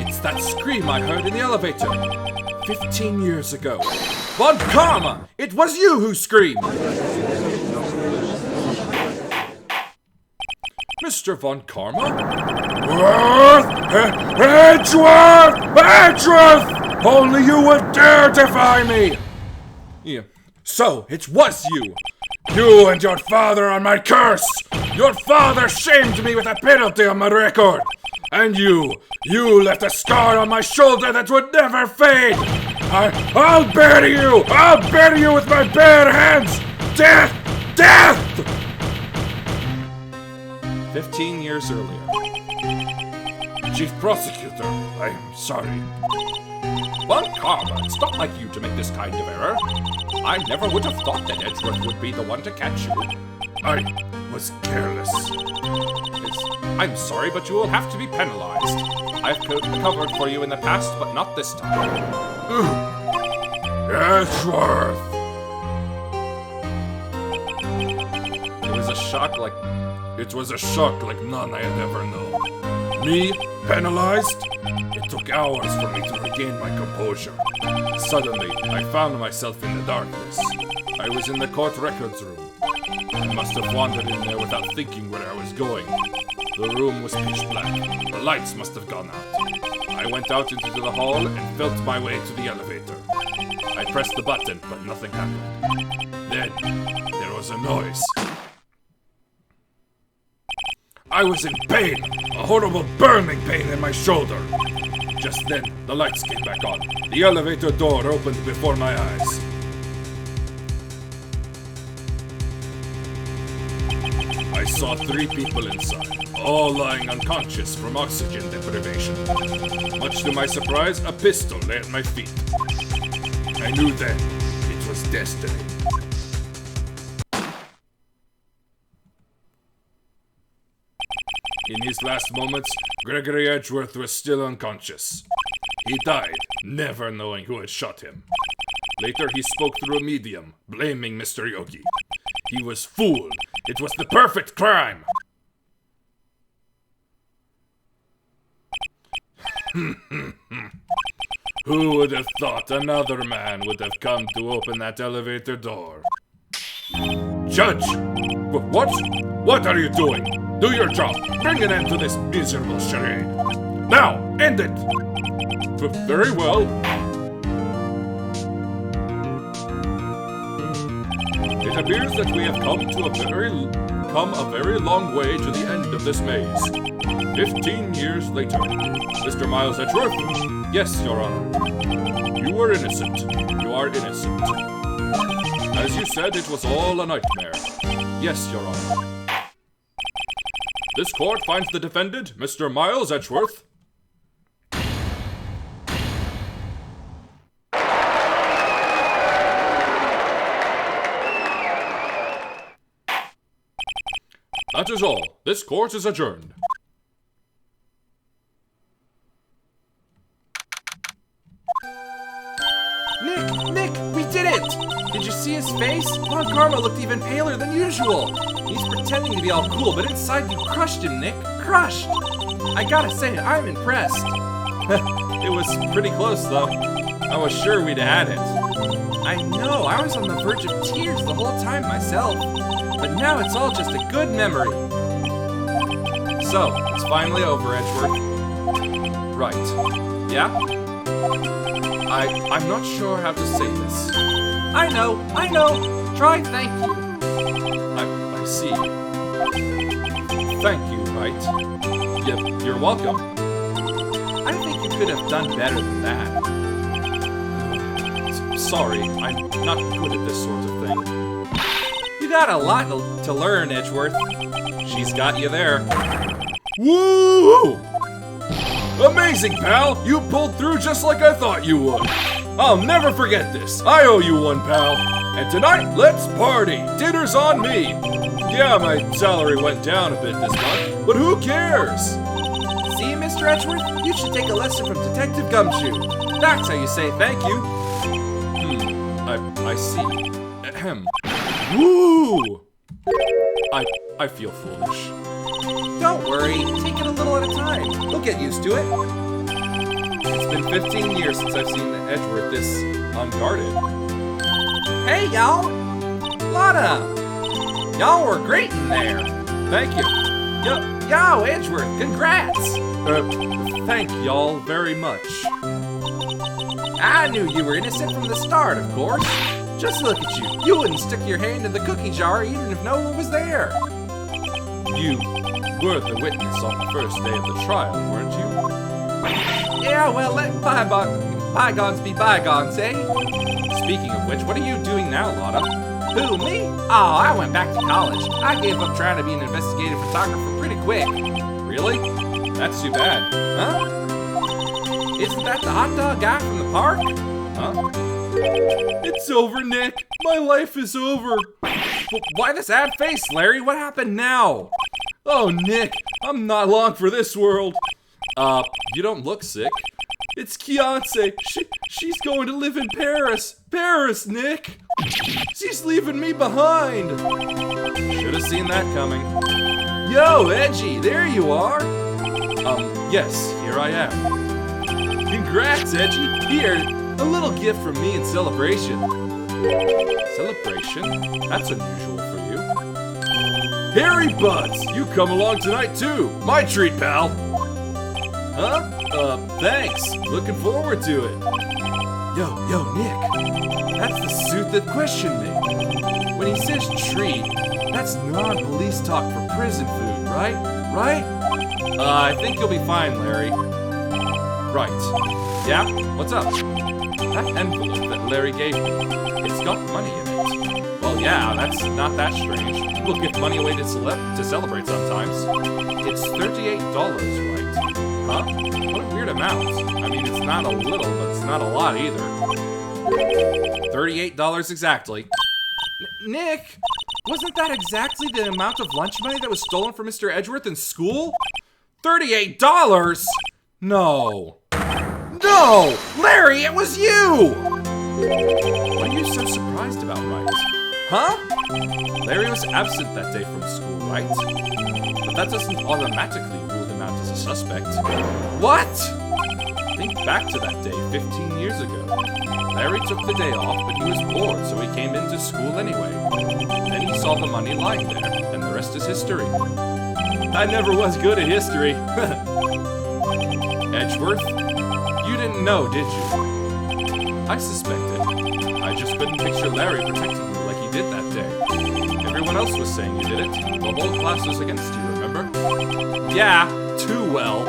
It's that scream I heard in the elevator 15 years ago. Von Karma! It was you who screamed! Mr. Von Karma? Edgeworth! Edgeworth! Only you would dare defy me! Yeah. So, it was you! You and your father are my curse! Your father shamed me with a penalty on my record! And you left a scar on my shoulder that would never fade! I'll bury you! I'll bury you with my bare hands! Death! Death! 15 years earlier. Chief Prosecutor, I'm sorry. Von Karma, it's not like you to make this kind of error. I never would have thought that Edgeworth would be the one to catch you. I was careless. I'm sorry, but you will have to be penalized. I've covered for you in the past, but not this time. Edgeworth! It was a shock like none I had ever known. Me, penalized? It took hours for me to regain my composure. Suddenly, I found myself in the darkness. I was in the court records room. I must have wandered in there without thinking where I was going. The room was pitch black. The lights must have gone out. I went out into the hall and felt my way to the elevator. I pressed the button, but nothing happened. Then, there was a noise. I was in pain, a horrible burning pain in my shoulder. Just then, the lights came back on. The elevator door opened before my eyes. I saw 3 people inside, all lying unconscious from oxygen deprivation. Much to my surprise, a pistol lay at my feet. I knew then it was destiny. In his last moments, Gregory Edgeworth was still unconscious. He died, never knowing who had shot him. Later, he spoke through a medium, blaming Mr. Yogi. He was fooled. It was the perfect crime. Who would have thought another man would have come to open that elevator door? Judge! What? What are you doing? Do your job. Bring an end to this miserable charade. Now, end it! Very well. It appears that we have come a very long way to the end of this maze. 15 years later. Mr. Miles Edgeworth? Yes, Your Honor. You were innocent. You are innocent. As you said, it was all a nightmare. Yes, Your Honor. This court finds the defendant, Mr. Miles Edgeworth. That is all. This court is adjourned. Nick, we did it! Did you see his face? Lon Karma looked even paler than usual. He's pretending to be all cool, but inside you crushed him, Nick. Crushed! I gotta say, I'm impressed. It was pretty close, though. I was sure we'd had it. I know, I was on the verge of tears the whole time myself. But now it's all just a good memory. So, it's finally over, Edgeworth. Right. Yeah? I'm not sure how to say this. I know. Try thank you. I see. Thank you, right? Yep, you're welcome. I think you could have done better than that. Sorry, I'm not good at this sort of thing. You got a lot to learn, Edgeworth. She's got you there. Woo! Amazing, pal! You pulled through just like I thought you would. I'll never forget this. I owe you one, pal. And tonight, let's party. Dinner's on me. Yeah, my salary went down a bit this month, but who cares? See, Mr. Edgeworth? You should take a lesson from Detective Gumshoe. That's how you say thank you. I see. Ahem. Woo! I feel foolish. Don't worry, take it a little at a time. You'll get used to it. It's been 15 years since I've seen Edgeworth this unguarded. Hey, y'all! Lotta! Y'all were great in there. Thank you. Yo, Edgeworth, congrats! Thank y'all very much. I knew you were innocent from the start, of course. Just look at you. You wouldn't stick your hand in the cookie jar even if no one was there. You were the witness on the first day of the trial, weren't you? Yeah, well, let bygones be bygones, eh? Speaking of which, what are you doing now, Lotta? Who, me? Oh, I went back to college. I gave up trying to be an investigative photographer pretty quick. Really? That's too bad. Huh? Isn't that the hot dog guy from the park? Huh? It's over, Nick. My life is over. Why the sad face, Larry? What happened now? Oh, Nick, I'm not long for this world. You don't look sick. It's Kiance. She's going to live in Paris. Paris, Nick. She's leaving me behind. Should have seen that coming. Yo, Edgy, there you are. Yes, here I am. Congrats, Edgy. Here, a little gift from me in celebration. Celebration? That's unusual for you. Harry Butts, you come along tonight too. My treat, pal. Huh? Thanks. Looking forward to it. Yo, Nick. That's the suit that questioned me. When he says treat, that's non-police talk for prison food, right? Right? I think you'll be fine, Larry. Right. Yeah? What's up? That envelope that Larry gave me, it's got money in it. Well, yeah, that's not that strange. People give money away to celebrate sometimes. It's $38, right? Huh? What a weird amount. I mean, it's not a little, but it's not a lot either. $38 exactly. Nick, wasn't that exactly the amount of lunch money that was stolen from Mr. Edgeworth in school? $38? No. No! Larry, it was you! What are you so surprised about, right? Huh? Larry was absent that day from school, right? But that doesn't automatically rule him out as a suspect. What? Think back to that day 15 years ago. Larry took the day off, but he was bored, so he came into school anyway. Then he saw the money lying there, and the rest is history. I never was good at history. Edgeworth, you didn't know, did you? I suspected. I just couldn't picture Larry protecting you like he did that day. Everyone else was saying you did it. The whole class was against you, remember? Yeah, too well.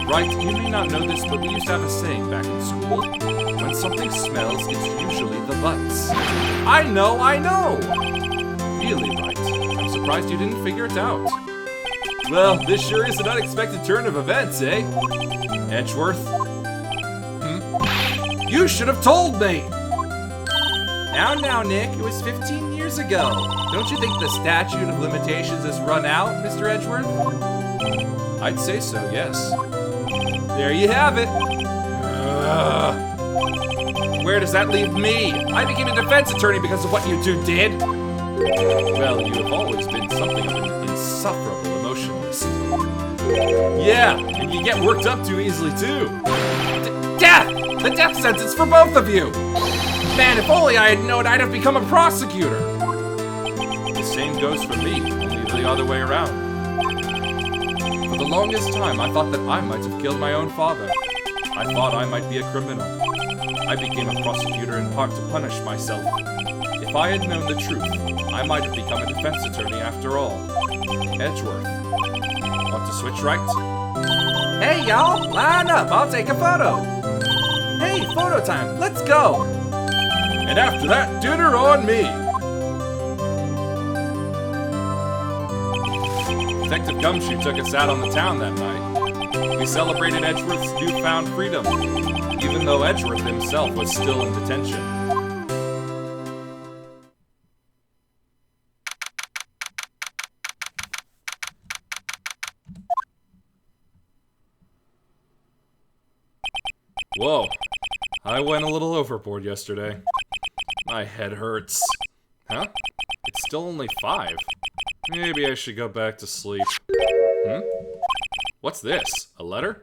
Right, you may not know this, but we used to have a saying back in school. When something smells, it's usually the butts. I know! Really, right. I'm surprised you didn't figure it out. Well, this sure is an unexpected turn of events, eh? Edgeworth? You should have told me! Now, Nick, it was 15 years ago. Don't you think the statute of limitations has run out, Mr. Edgeworth? I'd say so, yes. There you have it. Where does that leave me? I became a defense attorney because of what you two did. Well, you have always been something of an insufferable emotionalist. Yeah, and you get worked up too easily, too. Death! The death sentence for both of you! Man, if only I had known, I'd have become a prosecutor. The same goes for me, only the other way around. For the longest time, I thought that I might have killed my own father. I thought I might be a criminal. I became a prosecutor in part to punish myself. If I had known the truth, I might have become a defense attorney after all. Edgeworth. Want to switch right? Hey, y'all! Line up! I'll take a photo! Hey, photo time! Let's go! And after that, dinner on me! Detective Gumshoe took us out on the town that night. We celebrated Edgeworth's newfound freedom, even though Edgeworth himself was still in detention. Whoa, I went a little overboard yesterday. My head hurts. Huh? It's still only 5. Maybe I should go back to sleep. What's this? A letter?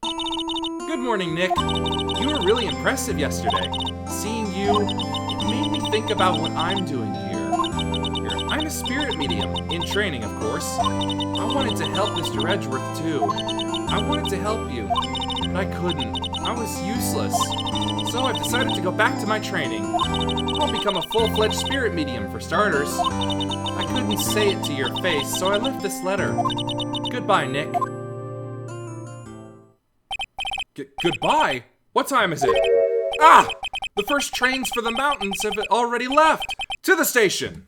Good morning, Nick. You were really impressive yesterday. Seeing you, it made me think about what I'm doing here. I'm a spirit medium, in training, of course. I wanted to help Mr. Edgeworth, too. I wanted to help you, but I couldn't. I was useless. So I've decided to go back to my training. I'll become a full-fledged spirit medium, for starters. I couldn't say it to your face, so I left this letter. Goodbye, Nick. Goodbye? What time is it? Ah! The first trains for the mountains have already left! To the station!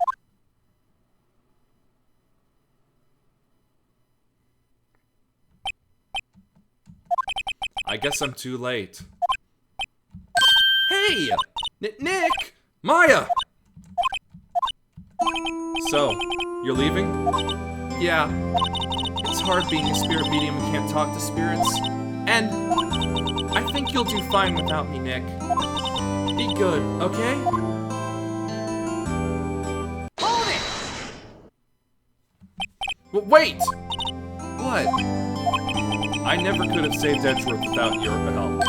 I guess I'm too late. Hey! Nick! Maya! So, you're leaving? Yeah. It's hard being a spirit medium who can't talk to spirits. And I think you'll do fine without me, Nick. Be good, okay? Hold it! Wait! What? I never could have saved Edgeworth without your help.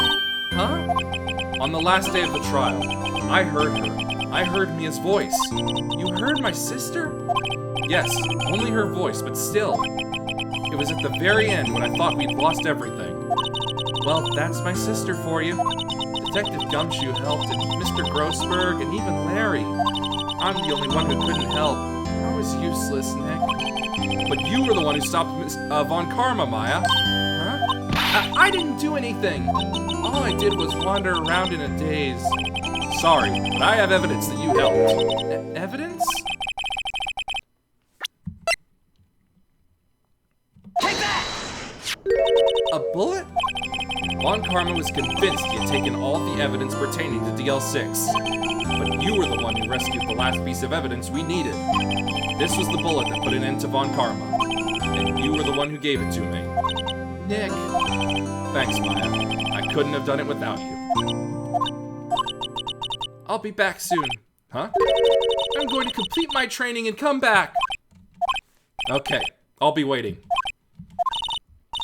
Huh? On the last day of the trial, I heard her. I heard Mia's voice. You heard my sister? Yes, only her voice, but still. It was at the very end when I thought we'd lost everything. Well, that's my sister for you. Detective Gumshoe helped, and Mr. Grossberg, and even Larry. I'm the only one who couldn't help. I was useless, Nick. But you were the one who stopped Miss Von Karma, Maya. Huh? I didn't do anything. All I did was wander around in a daze. Sorry, but I have evidence that you helped. Evidence? Take that! A bullet? Von Karma was convinced he had taken all the evidence pertaining to DL6. But you were the one who rescued the last piece of evidence we needed. This was the bullet that put an end to Von Karma. And you were the one who gave it to me. Nick. Thanks, Maya. I couldn't have done it without you. I'll be back soon. Huh? I'm going to complete my training and come back. Okay, I'll be waiting.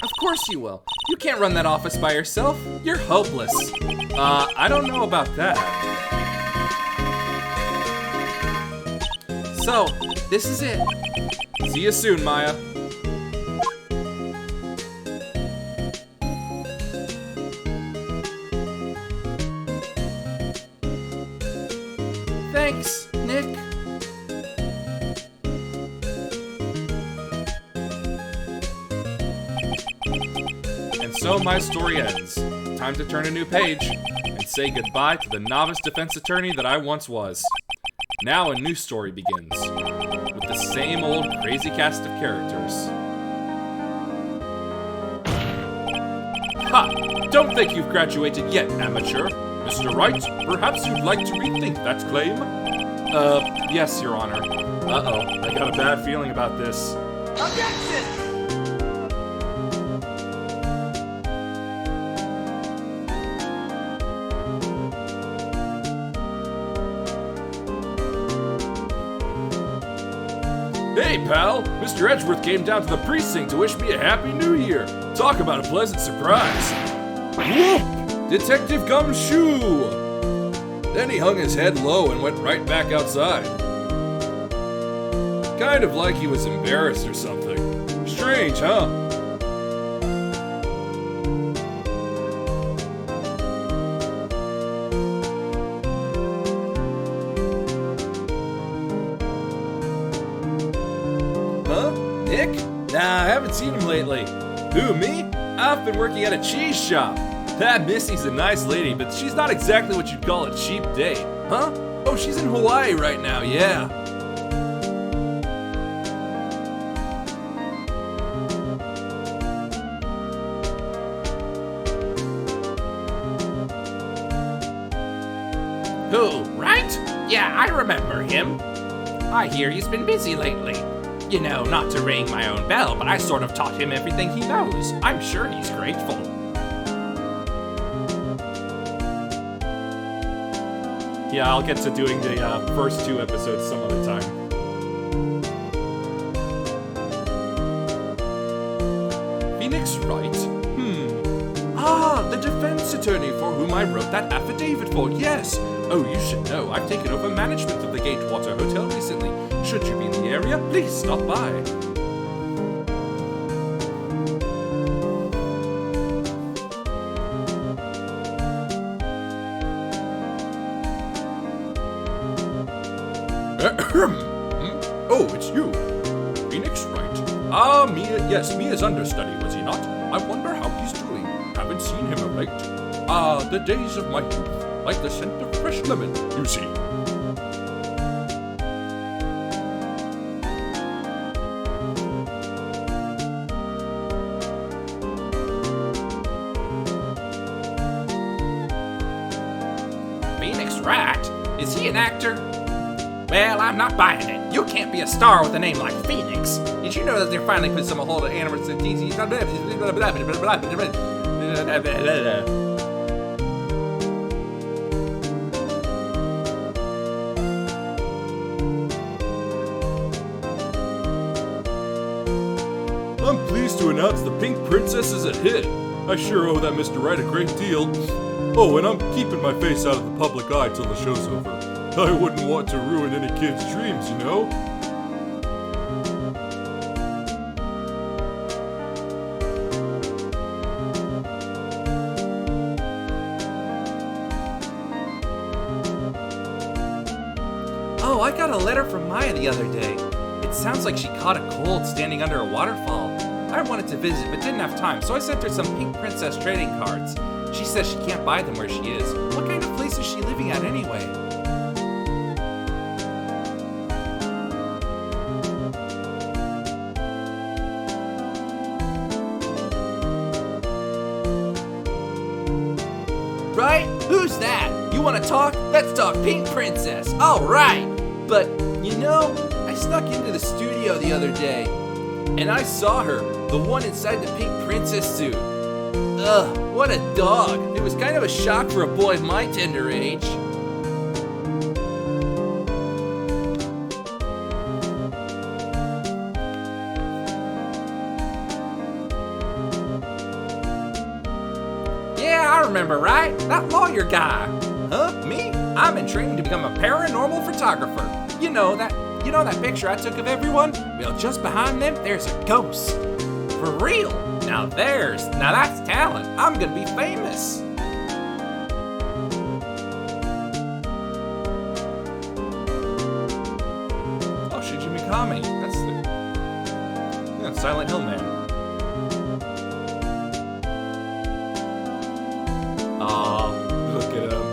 Of course you will. You can't run that office by yourself. You're hopeless. I don't know about that. So, this is it. See you soon, Maya. Thanks, Nick. And so my story ends. Time to turn a new page and say goodbye to the novice defense attorney that I once was. Now a new story begins, with the same old crazy cast of characters. Ha! Don't think you've graduated yet, amateur. Mr. Wright, perhaps you'd like to rethink that claim? Yes, Your Honor. Uh-oh, I got a bad feeling about this. Objection! Hey, pal! Mr. Edgeworth came down to the precinct to wish me a happy new year. Talk about a pleasant surprise. Whoop! Detective Gumshoe! Then he hung his head low and went right back outside. Kind of like he was embarrassed or something. Strange, huh? Huh? Nick? Nah, I haven't seen him lately. Who, me? I've been working at a cheese shop. That Missy's a nice lady, but she's not exactly what you'd call a cheap date. Huh? Oh, she's in Hawaii right now, yeah. Who, right? Yeah, I remember him. I hear he's been busy lately. You know, not to ring my own bell, but I sort of taught him everything he knows. I'm sure he's grateful. Yeah, I'll get to doing the first 2 episodes some other time. Phoenix Wright? Ah, the defense attorney for whom I wrote that affidavit for, yes. Oh, you should know, I've taken over management of the Gatewater Hotel recently. Should you be in the area, please stop by. Oh, it's you. Phoenix Wright. Ah, Mia, yes, Mia's understudy, was he not? I wonder how he's doing. Haven't seen him of late. Ah, the days of my youth, like the scent of fresh lemon, you see. Phoenix Wright? Is he an actor? Well, I'm not buying it. You can't be a star with a name like Phoenix. Did you know that they're finally putting some hold of animals and DCs? I'm pleased to announce the Pink Princess is a hit. I sure owe that Mr. Wright a great deal. Oh, and I'm keeping my face out of the public eye till the show's over. I wouldn't want to ruin any kid's dreams, you know? Oh, I got a letter from Maya the other day. It sounds like she caught a cold standing under a waterfall. I wanted to visit but didn't have time, so I sent her some Pink Princess trading cards. She says she can't buy them where she is. What kind of place is she living at anyway? Right? Who's that? You want to talk? Let's talk Pink Princess. All right. But, you know, I snuck into the studio the other day, and I saw her, the one inside the Pink Princess suit. Ugh, what a dog. It was kind of a shock for a boy of my tender age. remember, right? That lawyer guy. Huh? Me? I'm in training to become a paranormal photographer. You know that picture I took of everyone? Well, just behind them, there's a ghost. For real? Now that's talent. I'm gonna be famous. Oh, Shinji Mikami. That's the Silent Hill man. Aw, look at him.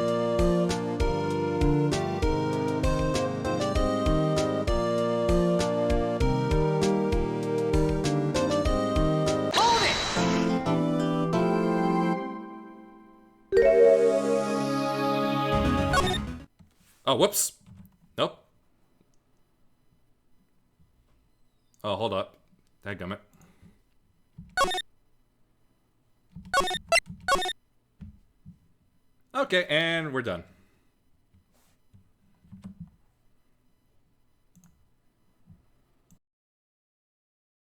Hold it! Oh, whoops. Nope. Oh, hold up. Dadgummit. Okay, and we're done.